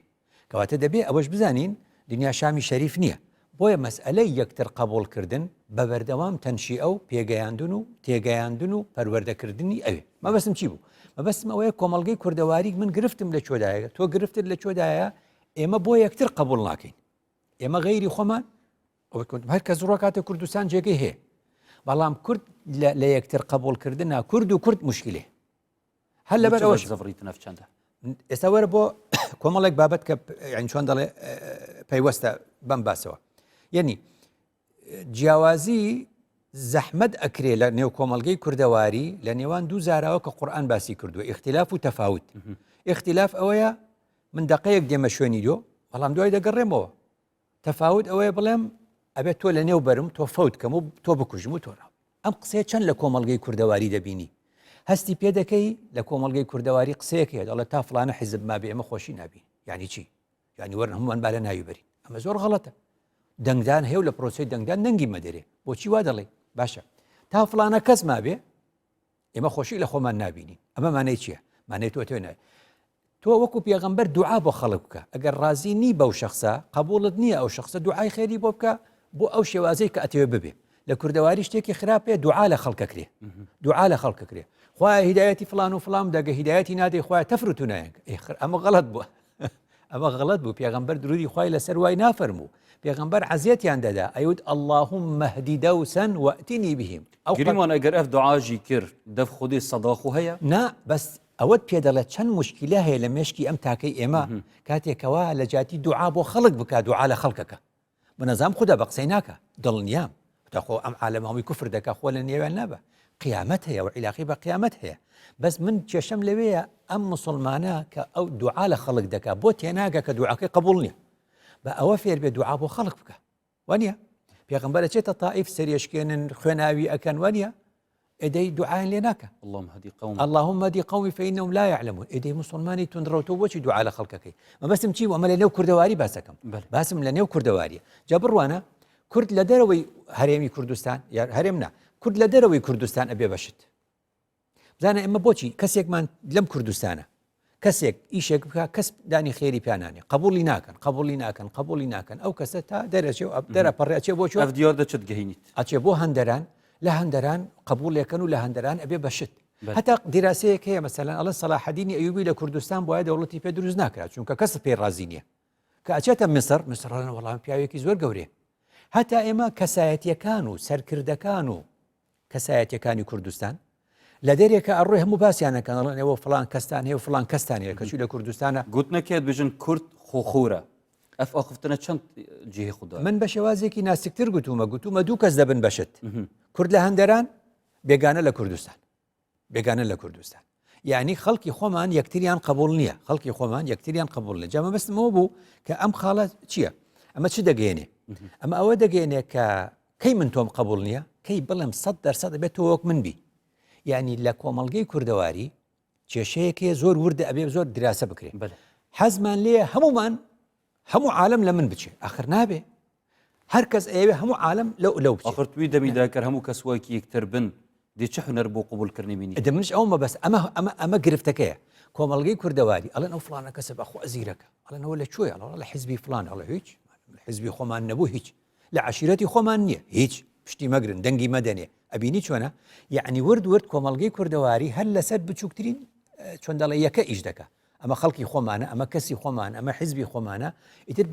کەواتە دەبێت ئەوەش بزانین دنیا شامی شەریف نییە بۆیە مەسئلەی یەکتر قبولکردن بە بەردەوام تەنشی ئەو پێگەیاندون و تێگەیاندون و پەروەردەکردنی ئەوێ مەبەستم چی بوو مەبەستم ئەوەیە کۆمەڵگەی کوردەواری من گرفتم لە چۆدایە تۆ گرفتت لە چۆدایە ئێمە بۆ یەکتر قبول ناکەین ئێمە غەیری خۆمان هەر کەس ڕۆکاتە کوردستان جێگەی هەیە بەڵام کورد لە یەکتر قبولکردنە کورد و کورد مشکلێ هەر لەبەر ئەوەش زەڤڕیتە نەفچەندە ئێستا وەرە بۆ کۆمەڵێک بابەت کە یعنی چۆن دەڵێ پەیوەستە بەم باسەوە یعنی جیاوازی زەحمەت ئەکرێ لە نێو کۆمەڵگەی کوردەواری لە نێوان دوو زاراوە کە قورئان باسی کردووە اختلاف و تەفاوت اختلاف ئەوەیە من دەقەیەک دێمە شوێنی دۆ بەڵام دوای دەگەڕێمەوە تەفاوت ئەوەیە بڵێم ئەبێت تۆ لە نێو بەرم تۆ فەوت کەم و تۆ بکوژم و تۆڕ ئەم قسەیە چەند لە کۆمەڵگەی کوردەواری دەبینی هەستی پێ دەکەی لە کۆمەڵگەی کوردەواری قسەیەکێ دەڵێ تا فڵانە حیزب ما بێ ئێمە خۆشی نابین یعنی چی یعنی وەرن هەمووان با لە ناوی بەرین ئەمە زۆر غەڵەتە دەنگدان هەیە و لە پرۆسی دەنگدان نەنگی مەدەرێ بۆچی وا دەڵێ باشە تا فڵانە کەس ما بێ ئێمە خۆشی لە خۆمان نابینین ئەمە مانای چییە مانای تۆ تۆ تۆ وەکو پێغەمبەر دوعا بۆ خەڵک بکە ئەگەر ڕازی نی بەو شخصە قبولت نییە ئەو شخصە دوعای خێری بۆ بکە بۆ ئەو شێوازەی کە ئەتەوێ ببێ لە کوردەواری شتێکی خراپێ دوعا لە خەڵکەکرێ دوعا لە خەڵکەکرێ خوایە هیدایەتی فلان و فلان دەگە هیدایەتی نادەی خوایە تەفرت و نایەنگ ئەمە غەڵەت بووە ئەمە غەڵەت بوو پێغەمبەر درودی خوای لەسەر وای نافەرموو پێغەمبەر عەزیەتیان دەدا ئەیوت اللهم اهدی دەوسەن وەئتینی بهم گریمان ئەگەر ئەف دوعاژی کرد دەف خودی سەداخو هەیە نا بەس ئەوەت پێ دەڵێت چەند مشکلە هەیە لە مێشکی ئەم تاکەی ئێمە کاتێکەوە لە جاتی دوعا بۆ خەڵک بکە دوعا لە خەڵکەکە بەنەزام خوددا بە قسەی ناکە دڵنیام تاخۆ ئەم عالەمەوەی کوفر دەکا خۆ لە نێوان نابە قیامەت هەیە و عیلاقی بە قیامەت هەیە بەس من کێشەم لەوەیە ئەم مسلمانە کە ئەو دوعا لە خەڵک دەکا بۆ تێناگە کە دوعاکەی قبول نییە بە ئەوە فێر بێ دوعا بۆ خەڵک بکە وانە پێغەمبەر چێتە تائیف سەرێشکێنن خوێناوی ئەکەن وانە ئێدەی دوعایان لێ ناکە اللهم هدی قومی فإنهم لا يعلمون ئێدەی مسلمانی توندڕەوتۆ بۆچی دوعا لە خەڵکەکەی مەبەستم چی ئەمە لە نێو کوردەواری باسەکەم باسم لە نێو کوردەواریە جا بڕوانە کورد لە دەرەوەی هەرێمی کوردستان یا هەرێم نا کورد لە دەرەوەی کوردستان ئەبێ بەشت بزانە ئێمە بۆچی کەسێکمان لەم کوردستانە کەسێک ئیشێک بکە کەس دانی خێری پیانانێ قبولی ناکەن ئەو کەسە تا دەرەچێ و دەرەپەڕێ ئەچێ بۆ چۆ دیار دەچێت گەهینیت ئەچێ بۆ هەندەران لە هەندەران قبولێکن و لە هەندەران ئەبێ بەشت هەتا دیراسەیەک هەیە مەسەلەن ئەڵێن سەلاحەدینی ئەیوبی لە کوردستان بۆیە دەوڵەتی پێ دروست ناکرات چونکە کەس پێی ڕازی نییە کە ئەچێتە میسر میسرڵێن وەڵام پیاوێکی زۆر گەورەیە هەتا ئێمە کەسایەتیەکان و سەرکردەکان و کەسایەتیەکانی کوردستان لە دەرێکە ئەڕۆی هەموو باسییانەکەن ئەڵێن ئێوە فڵان کەستان هەیە و فڵان کەستان هەیە کەچی لە کوردستانە گوت نەکێت بژن کورد خۆخورە ئەف ئاخفتنە چەند جێ خوددا من بە شێوازێکی ناسکتر گوتومە دوو کەس دەبن بەشت کورد لە هەندەران بێگانە لە کوردستان یعنی خەڵکی خۆمان یەکتریان قبول نییە خەڵکی خۆمان یەکتریان قبول نیە جامە بەستمەوە بوو کە ئەم خاڵە چییە ئەمە چی دەگەێنێ ئەمە ئەوە دەگەێنێ کە کەی من تۆم قبول نییە کەی بڵێم 100% دەبێت تۆ وەک من بی یعنی لە کۆمەڵگەی کوردەواری کێشەیەکێ زۆر وردە ئەبێ زۆر دراسە بکرێن حەزمان لێ هەموو عالم لە من بچێ ئاخر نابێ هەر کەس ئەوێ هەموو عالم لەو بچێ ئاخر توی دەمیداکە هەموو کەسوەکی یەکتر بن دێ چه هونەر بۆ قبولکردنی بینی دەمنش ئەومە بەس ئەمە گرفتەکەیە کۆمەڵگەی کوردەواری ئەڵێن ئەو فڵانە کەسە بەخوا زیرەکە ئەڵێن ئەوە لە کوێ لە حیزبی فڵان ئەڵێ هیچ حیزبی خۆمان نەبوو هیچ لە عەشیرەتی خۆمان نییە هیچ پشتی مەگرن دەنگی مەدەنێ ئەبینی چۆنە یعنی ورد کۆمەڵگەی کوردەواری هەر لەسەر بچووکترین چۆن دەڵێ یەکە ئیش دەکە ئەمە خەڵکی خۆمانە ئەمە کەسی خۆمان ئەمە حیزبی خۆمانە ئیتر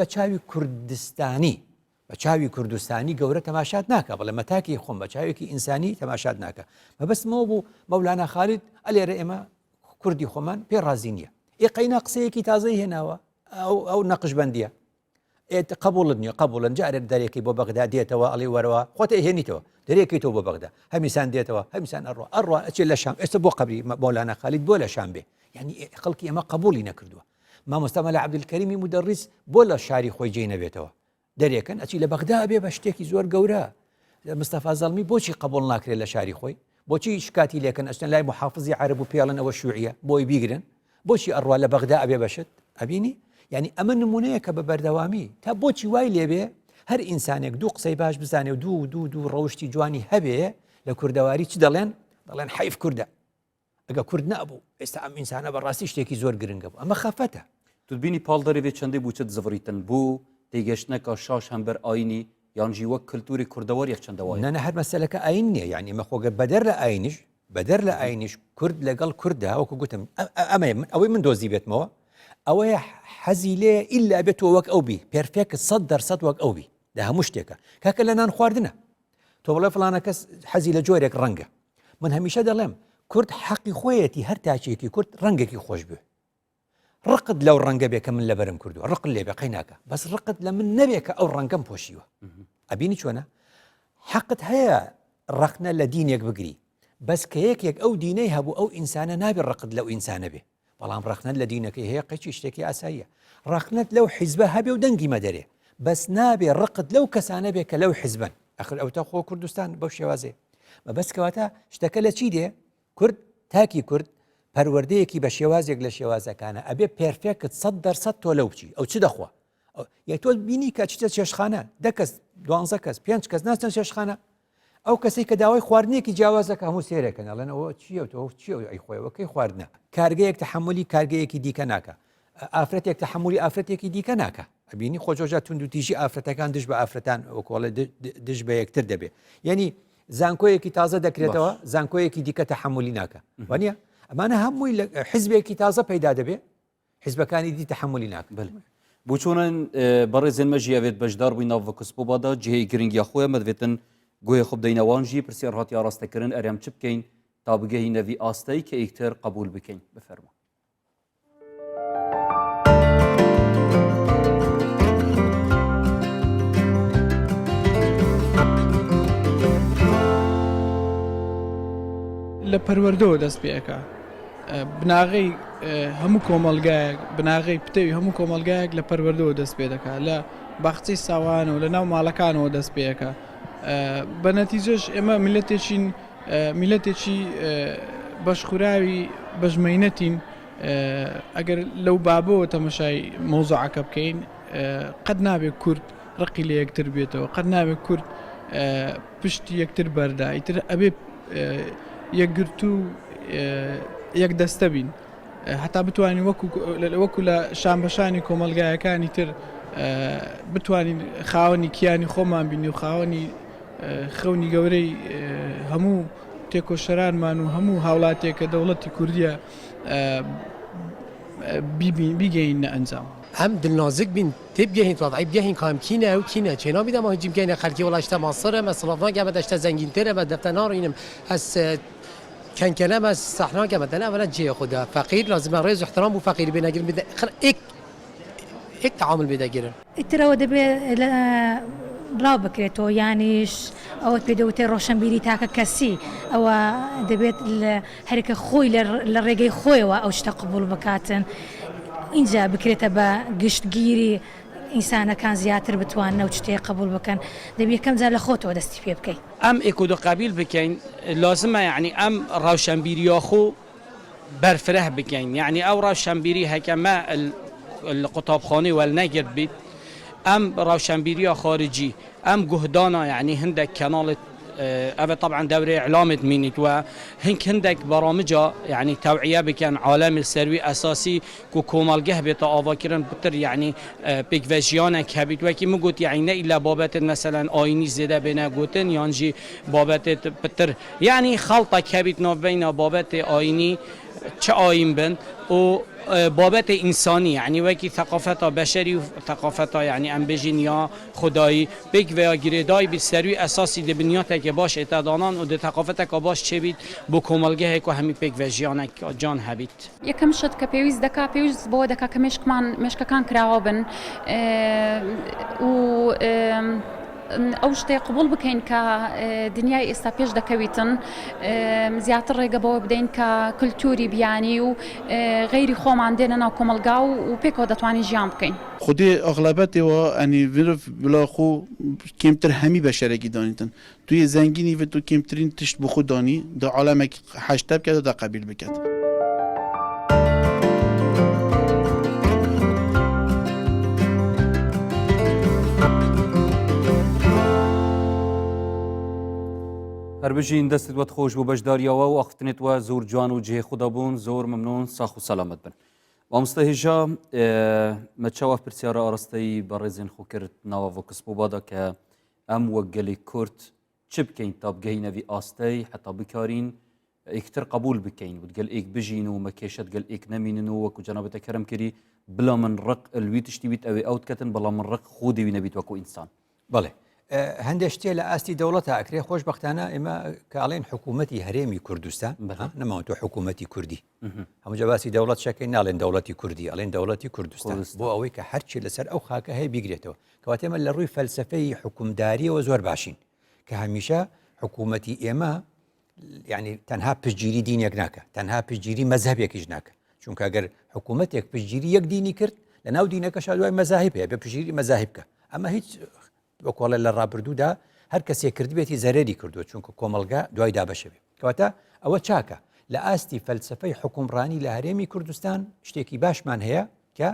بە چاوی کوردستانی گەورە تەماشات ناکە بەڵێ مەتاکی خۆم بە چاوێکی ئینسانی تەماشات ناکە مەبەستمەوە بوو مەولانا خالید ئەلێرە ئێمە کوردی خۆمان پێ ڕازی نییە ئێقەینا قسەیەکی تازەی هێناوە ئەو نەقشبەندیە قبولت نییە قبولن جارێک دەرێکی بۆ بەغدا دێتەوە ئەڵێ وەرەوە خۆتە هێنیتەوە دەرێکی تۆ بۆ بەغدا هەمیسان دێتەوە هەمیسان ئەڕوا ئەچێت لە شام ئێستا بۆ قبری مەولانا خالید بۆ لە شام بێ یعنی خەڵکی ئەمە قبولی نەکردووە مامۆستا مەلا عەبدولکەریمی مودەڕیس بۆ لە شاری خۆی جێی نەبێتەوە دەرێکن ئەچی لە بەغدا بێ بە شتێکی زۆر گەورە مستەفا زەڵمی بۆچی قبول ناکرێت لە شاری خۆی بۆچی شکاتی لێکن ئەچن لای محافظی عەرب و پێڵن ئەوە شوعیە بۆی بیگرن بۆچی ئەڕوا لە بەغدا ئەبێ بەشت ئەبینی یعنی ئەمە نمونەیە کە بە بەردەوامی تا بۆچی وای لێبێ هەر ئینسانێک دوو قسەی باش بزانێ و دوو ڕەوشتی جوانی هەبێ لە کوردەواری چ دەڵێن حیف کووردە ئەگە کورد نەبوو ئێستا ئەم ئینسانە بەڕاستی شتێکی زۆر گرنگە بوو ئەمە خەفەتە تبینی پاڵدەری چندی بووچت زڤریتن بوو تێگەشتنەکە شاش هەمبەر ئاینی یانجی وەک کللتوری کوردەوەر یەک چندەوەی نەنە هەر مەسەلەکە ئاین نییە یعنی مەخۆگە بەدەر لە ئاینیش کورد لەگەڵ کووردا وەکو گوتم ئەمە ئەوەی من دۆزی بێتمەوە ئەوەیە حەزی لێ ئللا بێتەوە وەک ئەو بی پێرفێکت 100% وەک ئەو بی لە هەموو شتێکە کاکە لە نان خواردنە تۆ بڵێ فڵانە کەس حەزی لە جۆرێک ڕەنگە من هەمیشە دەڵێم کورد حەقی خۆیەتی هەر تاچێکی کورد ڕەنگێکی خۆش بێ ڕقت لەو ڕەنگە بێ کە من لەبەرم کردووە ڕق لێ بێ قەیناکە بەس ڕقت لە من نەبێ کە ئەو ڕەنگەم پۆشیوە ئەبینی چۆنە حەقت هەیە ڕقنە لە دینێک بگری بەس کە یەکێک ئەو دینەی هەبوو ئەو ئینسانە نابێ ڕقت لەو ئینسانە بێ بەڵام ڕخنت لە دینەکەی هەیە قەچی شتێکی ئاساییە ڕخنت لەو حیزبە هەبێ و دەنگی مەدەرێ بەس نابێ ڕقت لەو کەسانە بێ کە لەو حیزبن ئەخر ئەوتە خۆ کوردستان بەو شێوازێ بەس کەواتە شتەکە لە چی دێ کورد تاکی کورد پەروەردەیەکی بە شێوازێک لە شێوازەکانە ئەبێ پێرفێکت 100% تۆ لەو چی ئەو چ دەخوا یە تۆ بینی کە چیتە چێشخانە 10 کەس 12 کەس 5 کەس ناچن چێشخانە ئەو کەسی کە داوای خواردنێکی جیاوازەکە هەموو سێرەکەن ئەڵێن ئەوە چیە تۆ چیە ئەی خۆیەوەکەی خواردنە کارگەیەک تەحملی کارگەیەکی دیکە ناکە ئافرەتێک تەحملی ئافرەتێکی دیکە ناکە ئەبینی خۆجۆژە تونند و تیژی ئافرەتەکان دش بە ئافرەتان وەکۆڵە دش بە یەکتر دەبێ یعنی زانکۆیەکی تازە دەکرێتەوە زانکۆیەکی دیکە تەحملی ناکە وانە ئەمانە هەمووی لە حیزبێکی تازە پەیدا دەبێ حیزبەکانی دی تەحملی ناکە بچۆنن بەڕێزێن مەژیاوێت بەشدار بووی ناو کەسبۆبادا جهەی گرنگیا خۆیان مەدوێتن گوێ خۆب دەینەوانژی پرسیار هاتی ئاراستەکردن ئەرێم چ بکەین تا بگەهی نەوی ئاستەی کە ئیکتر قبول بکەین بفەرمە لە پەروەردەوە دەست پێەکە بناغی هەموو کۆمەلگایەک بناغی پتەوی هەموو کۆمەلگایەک لە پەروەردەوە دەست پێ دەکات لە باخچەی ساوان و لە ناو ماڵەکانەوە دەست پێەکە بە نەتیجەش ئێمە میلەتێکی بەشخوراوی بەژمەینەتین ئەگەر لەو بابەوە تەمەشای مۆزوعەکە بکەین قەت نابێت کورد ڕقی لە یەکتر بێتەوە قەت نابێت کورد پشتی یەکتر بەردا ئیتر ئەبێ یەکگرت و یەک دەستە بین هەتا بتوانین وەکو لە شانبەشانی کۆمەلگایەکانی تر بتوانین خاوەنی کیانی خۆمان بینی و خاوەنی خەونی گەورەی هەموو تێکۆشەرانمان و هەموو هاوڵاتێک کە دەوڵەتی کوردیە بیگەینە ئەنجام هم دلنازک بین تبگهین وضعی بگهین کام کینه و کینه چنا بیدم هجیم کینه خلکی ولاشته مصر مثلا گم داشته زنگین تره و دفتنار اینم از کنکنم از صحنه گم دل اولا جه خدا فقیر لازم رئیس احترام و فقیر بینگیر بده خر ایک تعامل بده گیرن ئیترەوە دەبێت ڕاو بکرێتەوە یانیش ئەوە پێدەوتێ ڕۆشنبیری تاکە کەسی ئەوە دەبێت هەرکە خۆی لە ڕێگەی خۆیەوە ئەو شتە قبول بکاتن اینجا بکرێتە بە گشتگیری ئینسانەکان زیاتر بتوان نەو شتێ قبول بکەن دەبێت یەکەم جار لە خۆتەوە دەستی پێ بکەیت ئەم ئێکۆدە قابیل بکەین لازمە یعنی ئەم ڕاوشەمبیریە خۆ بەرفرە بکەین یعنی ئەو ڕاوشەمبیری هەکەمە القوتابخانەی وەلنەگرت بیت ئەم ڕاوشەمبیریە خارجی ئەم گوهدانە یعنی هەندێک کەناڵت أبا طبعا دوري إعلامت مينيت هندك برامجها يعني توعية بكان عالم السروي أساسي كومال جهبة آواكرن بتر يعني بيك فيجيانا كهبت وكي مقول يعني إلا بابات مثلا آيني زيادة بينا قوتن يانجي بابات بتر يعني خلطة كهبت بين بابات آيني چه آین بن و بابت انسانی یعنی وکی ثقافت بشری و ثقافت یعنی ام بجین یا خدایی بگ و گریدای بی سروی اساسی د بنیات که باش اتدانان و د ثقافت که باش چه بید بو کوملگه که همی بگ و جان هبید یکم شد که پیوز دکا پیوز بود دکا که مشکان کراوبن و ئەو شتێ قبول بکەین کە دنیای ئێستا پێش دەکەویتن زیاتر ڕێگەبەوە بدەین کە کللتوری بیانی و غیری خۆمان دێنە ناو کۆمەلگا و پێکەوە دەتوانین ژیان بکەین خودی ئەغلبەتەوە ئەنی ڤرف بلاخۆ کێمتر هەمی بەشەرێکی دانیتن توی زەنگینی و تو کێمترین تشت بۆ خۆ دانی دا عالەمێکی حەشتە بکات و دا قەبیل بکات هەربژین دەستت وەت خۆش بۆ بەشداریەوە و ئەختنێت وە زۆر جوان و جێ خودەبوون زۆر مەمنون ساخ و سەلامەت بن. مامۆستا هێژا مەچاوە پرسیارە ئاڕستەی بەڕێزێن خۆ کرد ناوە ڤۆکس بۆبادا کە ئەم وەک گەلێک کورد چ بکەین تا بگەینەوی ئاستەی حتا بکارین ئێکتر قبول بکەین وتگەل ئێک بژین و مەکێشت گەل ئێک نەمینن و وەکو جەنابەتە کەرم کردی بلا من ڕق ئەلوی تشتی بیت ئەوێ ئەوت کەتن بەڵام من ڕق خۆ دەوی نەبیت وەکو ئینسان. بەڵێ هەندێک شتێ لە ئاستی دەوڵەتە ئەکرێ خۆشبەختانە ئێمە کاڵێن حکوومەتی هەرێمی کوردستان نەماوە تۆ حکوومەتی کوردی هەموو جەباسی دەوڵەت شەکەی ناڵێن دەوڵەتی کوردی ئەڵێن دەوڵەتی کوردستان بۆ ئەوەی کە هەرچی لەسەر ئەو خاکە هەیە بیگرێتەوە کەواتە ئێمە لە ڕووی فەلسفەی حکومداریەوە زۆر باشین کە هەمیشە حکوومەتی ئێمە یعنی تەنها پشتگیری دینێک ناکە تەنها پشتگیری مەذهبێکیش ناکە چونکە ئەگەر حکوومەتێک پشتگیری یەک دینی کرد لە ناو دینەکەش دوای مەذاهب هەیە بە پشتگیری مەذاهب بکە ئەمە هیچ وەکوڵە لە ڕابردوودا هەر کەسێک کردبێتی زەرری کردووە چونکە کۆمەلگا دوای دابەشەوێ کەواتە ئەوە چاکە لە ئاستی فەلسفەی حکومڕانی لە هەرێمی کوردستان شتێکی باشمان هەیە کە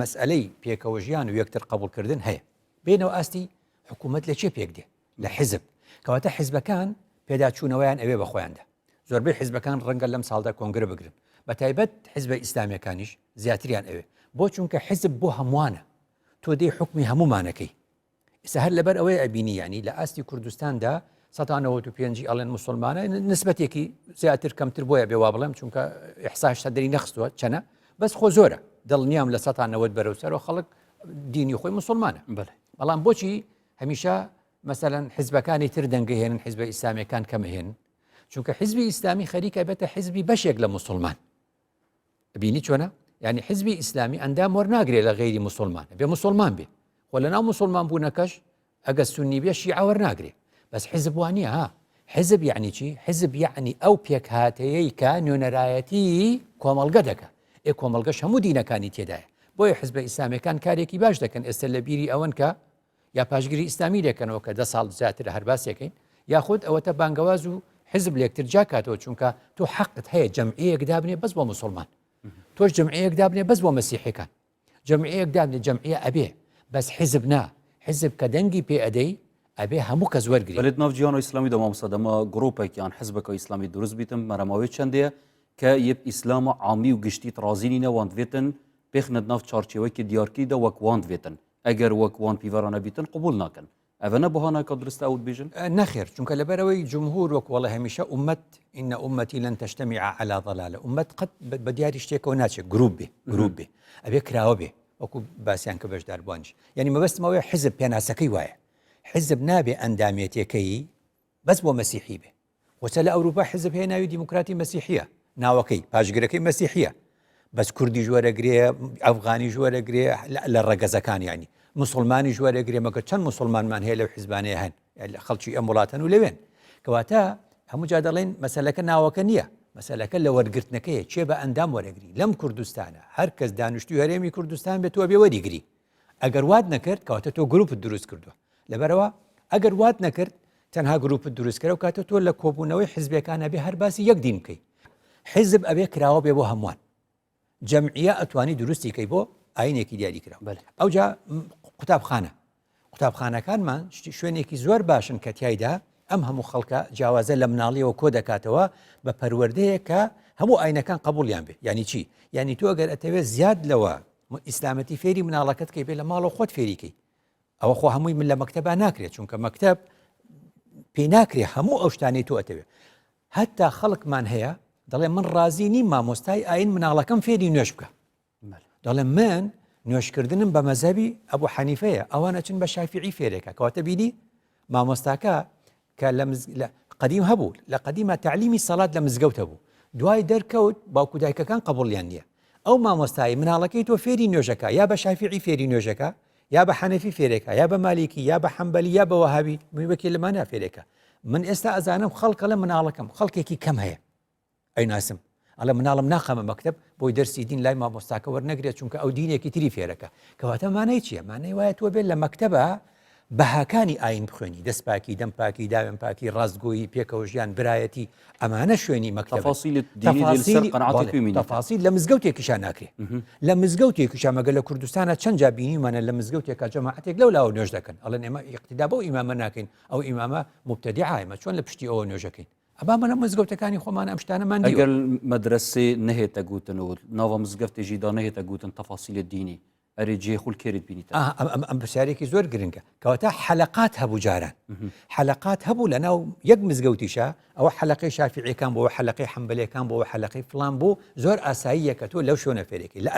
مەسئلەی پێکەوە ژیان و یەکتر قبولکردن هەیە بێنەوە ئاستی حکوومەت لە چێ پێک دێ لە حیزب کەواتە حیزبەکان پێداچوونەوەیان ئەوێ بەخۆیاندا زۆربەی حیزبەکان ڕەنگە لەم ساڵدا کۆنگرە بگرن بە تایبەت حیزبە ئیسلامیەکانیش زیاتریان ئەوێ بۆ چونکە حیزب بۆ هەمووانە تۆ دەی حکمی هەمومانەکەی ئێستا هەر لەبەر ئەوەی ئەبینی ینی لە ئاستی کوردستاندا 195 ئەڵێن موسڵمانە نسبەتێکی زیاتر کەمتر بۆیە بێ وا بڵێم چونکە ئیحساش سەدەری نەخستووە چەنە بەس خۆ زۆرە دڵنیام لە 190 بەرەوسەرەوە خەڵک دینی خۆی موسڵمانە بەڵام بۆچی هەمیشە مەسەلەن حیزبەکانی تر دەنگەهێنن حیزبە ئیسلامیەکان کەمهێنن چونکە حیزبی ئیسلامی خەریکە بێتە حیزبی بەشێک لە موسڵمان بینی چۆنە یعنی حیزبی ئیسلامی ئەندام وەرناگرێت لە غەیری موسڵمان بێ موسڵمان بێ و لە ناو موسڵمان بوونەکەش ئەگە سونی بێ شیعە وەرناگرێ بەس حیزب وانە ها حیزب یعنی چی حیزب یعنی ئەو پێکهاتەیەی کە نوێنەرایەتی کۆمەڵگە دەکە کۆمەڵگەش هەموو دینەکانی تێدایە بۆیە حیزبە ئیسلامیەکان کارێکی باش دەکەن ئێستا لە بیری ئەوەن کە یا پاشگیری ئیسلامی دەکەنەوە کە 10 ساڵ زیاتر هەرباسێکین یاخود ئەوەتە بانگەواز و حزب لێکتر جاکاتەوە چونکە تۆ حەقت هەیە جەمعیەک دابنێ بەس بۆ موسڵمان تۆش جەمعیەک دابنێ بەس بۆ مەسیحەکان جەمعیەک دابنێ جەمعیە ئەبێ بەس حزب نا حزب کە دەنگی پێ ئەدەی ئەبێ هەموو کەس وەرگری بەێت ناو جیهان و ئیسلامی دەمامۆستا دەما گرۆپێکیان حزبەکە ئیسلامی دروست بیتم مەرەماوێت چەندەیە کە یەک ئیسلامە عامی و گشتی ڕازینینە واندێتن پێخنت ناو چارچێوەیەکی دیارکیدا وەک واندێتن ئەگەر وەک وان پیڤەرانە بیتن قبول ناکەن ئەڤەنە بەهانەکە درستە ئەوت بێژن نەخێر چونکە لەبەرەوەی جمهور وەک وەڵە هەمیشە ئومەت ئینە ئومەتی لەن تەجتەمیع عەلا ضەلالە ئومەت قەت بە دیاری شتێکەوە ناچێت گروپ بێ ئەبێ کراوە بێ وەکو باسییان کە بەشدار بوانش یعنی مەبەستمەوەی حزب پێناسەکەی وایە حزب نابێ ئەندامێتەکەی بەس بۆ مەسیحی بێ وەچە لە ئەوروپا حزب هەیە ناوی دیموکراتی مەسیحیە ناوەکەی پاشگرەکەی مەسیحیە بەس کوردی ژوەرەگرێ ئەفغانی ژوەرەگرێ لە ڕەگەزەکان ینی مسلمانی ژوەرەگرێ مەگە چەند مسلمانمان هەیە لەو حیزبانەیە هەن خەڵکی ئەم وڵاتەن و لەوێن کەواتە هەموو جا دەڵێن مەسەلەکە ناوەکە نییە مەسەلەکە لە وەرگرتنەکەیە چێ بە ئەندام وەرەگری لەم کوردستانە هەر کەس دانیشتوی هەرێمی کوردستان بێت تۆ بێ وەریگری ئەگەر وات نەکرد کەواتە تۆ گروپت دروست کردووە لەبەرەوە ئەگەر وات نەکرد تەنها گروپت دروست کردە و کاتە تۆ لە کۆبوونەوەی حیزبەکانە بێ هەر باسی یەک دین بکەی حیزب ئەبێ کراوە بێ بۆ هەمووان جەمعیە ئەتوانی دروستی کەی بۆ ئاینێکی دیاری کراوە ئەوجا قوتابخانەکانمان شوێنێکی زۆر باشن کە تایدا ئەم هەموو خەڵکە جیاوازە لە مناڵیەوە کۆ دەکاتەوە بە پەروەردەیە کە هەموو ئاینەکان قبولیان بێ ینی چی یعنی تۆ ئەگەر ئەتەوێت زیاد لەوە ئیسلامەتی فێری مناڵەکەت کەی بێ لە ماڵەوە خۆت فێریکەی ئەوە خۆ هەمووی من لە مەکتەبا ناکرێت چونکە مەکتەب پێی ناکرێت هەموو ئەو شتانەی تۆ ئەتەوێت هەتا خەڵکمان هەیە دەڵێ من ڕازی نیم مامۆستای ئاین مناڵەکەم فێری نوێش بکە دەڵێ من نوێشکردنم بە مەزەبی ئەبوو حەنیفەیە ئەوانە چن بە شافعی فێرێکە کەواتە بینی مامۆستاکە کە لە قەدیم هەبوو لە قەدیمە تعلیمی سەڵات لە مزگەوتە بوو دوای دەرکەوت باوکو دایکەکان قبوڵیان نییە ئەو مامۆستایی مناڵەکەی تۆ فێری نوێژەکە یا بە شافعی فێری نوێژەکە یا بە حەنەفی فێرێکە یا بە مالیکی یا بە حەمبەلی یا بە وەهابی وەکی لەمانە فێرێکە من ئێستا ئەزانم خەڵکە لە مناڵەکەم خەڵکێکی کەم هەیە ئەی ناسم ئەڵە مناڵم ناخەمە مەکتب بۆی دەرسی دین لای مامۆستاکە وەرنەگرێت چونکە ئەو دینێکی تری فێرەکە کەواتە مانای چییە مانای وایە تۆ بێت لە مەکتەبە بەهاکانی ئاین بخوێنی دەستپاکی دەمپاکی داوێن پاکی ڕاستگۆیی پێکەوە ژیان برایەتی ئەمانە شوێنی مەکتەب تفاصيل الديني ديال السر قناعاتي بيمين تەفاصیل لە مزگەوتێکیشان ناکرێت لە مزگەوتێکیشا مەگە لە کوردستانە چەند جا بینیمانە لە مزگەوتێکا جەماعەتێک لەو لاوە نوێژ دەکەن ئەڵێن ئێمە ئیقتیدا بەو ئیمامە ناکەین ئەو ئیمامە مبتەدیعایمە چۆن لە پشتی ئەوە نوێژەکەین ئەبا منە مزگەوتەکانی خۆمان ئەم شتانەمان دیوە ئەگەر مەدرسێ نەهێتە گوتن و ناوە مزگەفتێژیدا نەهێتە گوتن تەفاصیل الدینی ئەرێ جێخول کێرت بینیتە ئەم پرسیارێکی زۆر گرنگە کەواتە حەلەقات هەبوو جاران حەلەقات هەبوو لە ناو یەک مزگەوتیشە ئەوە حەلەقەی شافعیەکان بۆەوە حەلەقەی حەمبەلەکان بۆەوە حەلەقەی فڵان بوو زۆر ئاساییە کە تۆ لەو شوێنە فێرێکی لە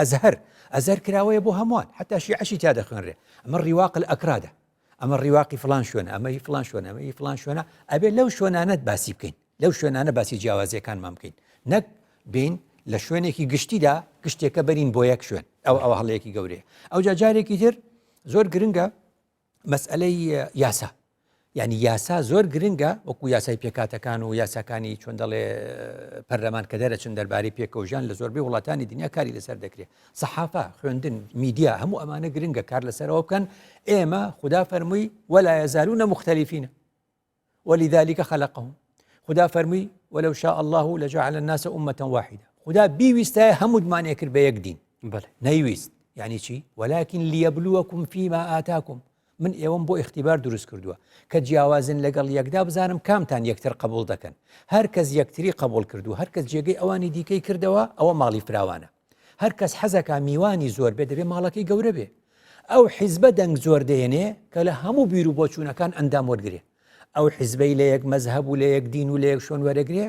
ئەزهەر کراوەیە بۆ هەمووان حتا شیعەشی تا دەخوێنرێ ئەمە ڕیواق ئەکرادە ئەمە ڕیواقی فلان شوێنە ئەمەی فلان شوێنە ئەمەی فلان شوێنە ئەبێ لەو شوێنانەت باسی بکەین لەو شوێنانە باسی جیاوازیەکانمان بکەین نەک بین لە شوێنێکی گشتیدا گشتێکە بەرین بۆ یەک شوێن ئەو هەڵەیەکی گەورەیە ئەو جارێکی تر زۆر گرنگە مەسئلەی یاسا یعنی یاسا زۆر گرنگە وەکو یاسای پێکاتەکان و یاساکانی چۆن دەڵێ پەرلەمان کە دەرەچن دەربارەی پێکەوژان لە زۆربەی وڵاتانی دنیا کاری لەسەر دەکرێت سەحافە خوێندن میدیا هەموو ئەمانە گرنگە کار لەسەرەوە بکەن ئێمە خدا فەرمووی ولا يزالون مختلفين ولذلك خلقهم خدا فەرمووی ولو شاء الله لجعل الناس أمة واحدة خدا بیویستە هەمووتمانێ کرد بە یەک دین نەیویست یعنی چی ولكن ليبلوكم فيما آتاكم من ئێوەم بۆ اختیبار دروست کردووە کە جیاوازن لەگەڵ یەکدا بزانم کامتان یەکتر قبول دەکەن هەر کەس یەکتری قبول کردو هەر کەس جێگەی ئەوانی دیکەی کردەوە ئەوە ماڵی فراوانە هەر کەس حەزەکە میوانی زۆر بێ دەبێ ماڵەکەی گەورە بێ ئەو حیزبە دەنگ زۆر دێنێ کە لە هەموو بیر و بۆچوونەکان ئەندام وەرگێ ئەو حیزبەی لە یەک مەزهەب و لە یەک دین و لە یەک شوێن وەرەگرێ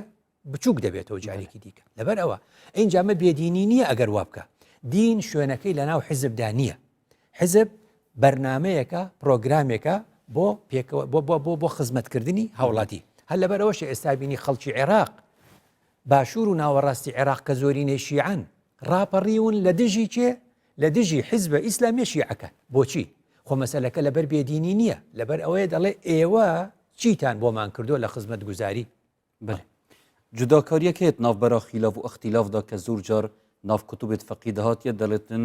بچووک دەبێتەوە جارێکی دیکە لەبەر ئەوە ئینجامە بێدینی نییە ئەگەر وا بکە دین شوێنەکەی لە ناو حیزبدا نییە حیزب بەرنمەیەکە پرۆگرامێکە بۆ خزمەتکردنی هاوڵاتی هەر لەبەرەوەش ئێستا بینی خەڵکی عێراق باشوور و ناوەڕاستی عێراق کە زۆرینەی شیعەن ڕاپەڕیون لە دژی چێ لە دژی حیزبە ئیسلامی شیعەکە بۆچی خۆ مەسەلەکە لەبەر بێدینی نییە لەبەر ئەوەیە دەڵێ ئێوە چیتان بۆمان کردووە لە خزمەت گوزاری بەێ جوداکاریەک هەیە ناوبەرە خیلاف و اختیلافدا کە زۆر جار ناو کتوبێت فەقی دەهاتیە دەڵێتن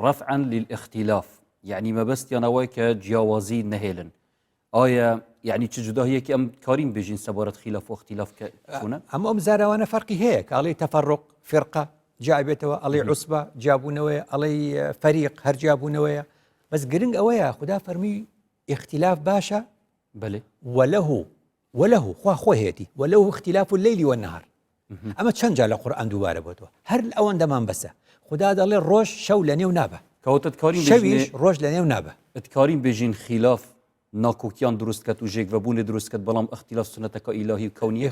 ڕەفعا للاختلاف یعنی مەبەستیانەوەی کە جیاوازی نەهێلن ئایا یعنی چ جوداهەیەکی ئەم کاریم بێژین سەبارەت خیلاف و اختیلاف کە چۆنە ئەم زاراوانە فەرقی هەیە کە ئەڵێ تەفەڕق فرقە جابێتەوە ئەڵێ عوسبە جابوونەوەیە ئەڵێ فەریق هەر جابوونەوەیە بەس گرنگ ئەوەیە خدا فەرمی اختلاف باشە بەێ وله خوا خۆ هێتی وله اختلاف الليل والنهار ئەمە چەند جا لە قورئان دووبارە بۆتەوە هەر ئەوەندەمان بەسە خدا دەڵێ ڕۆژ شەو لە نێو نابە شەویش ڕۆژ لە نێو نابە ئەتکاریم بێژین خیلاف ناکۆکیان دروست کات و ژێکڤبوونێ دروست کات بەڵام اختیلاف سنەتەکە ئیلاهی و کەونیە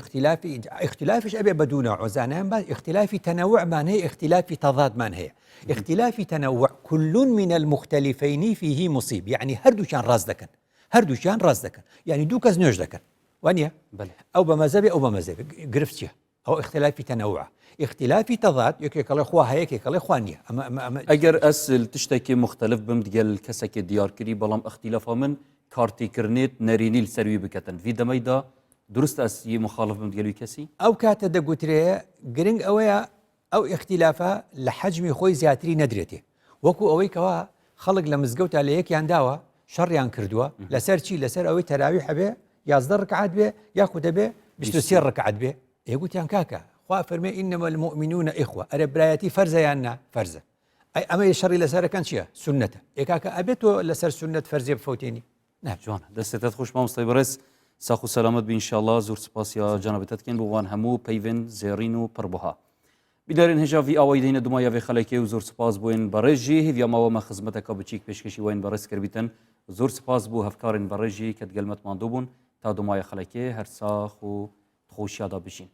اختلافش ئەبێ بەدوونە عۆزانیان باش اختلافی تەنەوعمان هەیە اختلافی تەضادمان هەیە اختلافی تەنەوع كل من المختلفين فيه مصيب يعني هەردووچیان ڕاست دەکەن يعني دوو کەس نوێژ دەکەن وانە ئەو بە مەزەبێ ئەو بە مەزەبێ گرفت چیە ئەو اختلافی تەنەوع اختلافی تەضاد یەکێکەڵێ خوا هەیە یەکێکەڵێ خوا نییە ئەگەر ئەسل تشتێکی مختلف بم دیگەل کەسێکی دیارکردی بەڵام اختیلافا من کارتیکردنێت نەرینی سەروی بکەتن وی دەمەیدا دروست ئەسی مخالف بم دیگەلوی کەسی ئەو کاتە دەگوترێ گرنگ ئەوەیە ئەو اختلافە لە حەجمی خۆی زیاتری نەدرێتێ وەکو ئەوەی کەوا خەڵک لە مزگەوتە لە یەکیان داوە شەڕیان کردووە لەسەر چی لەسەر ئەوەی تەراوی هەبێ 11 ڕکعات بێ یاخود دەبێ 23 ڕکعات بێ ئێگوتیان کاکە خوا فەرمێ ئینەمە المؤمنون ئیخوە ئەرە برایەتی فەرزە یان نا فەرزە ئەی ئەمە شەڕی لەسەرەکان چییە سنەتە ئێکاکە ئەبێت تۆ لەسەر سنەت فەرزێ بفەوتێنی جوان دەستێتت خۆش مامۆستای بەڕێز ساخ و سەلامەت بن ئینشاءالله زۆر سپاسیا جانەبێتەتکەین بۆوان هەموو پەیوێن زێڕین و پڕبووها بیدارین هێژاوی ئەوەی دەینە دومایەوێ خەڵکی و زۆر سپاس بووین بەڕێژی هیڤیاماوەمە خزمەتەکە بچیک پێشکەشی وین بەڕێز کردبیتن زۆر سپاس بوو هەفکارین بەڕێژی کە دگەلمەتمان دووبوون تا دومایە خەڵکێ هەر ساخ و خۆشیادا بشین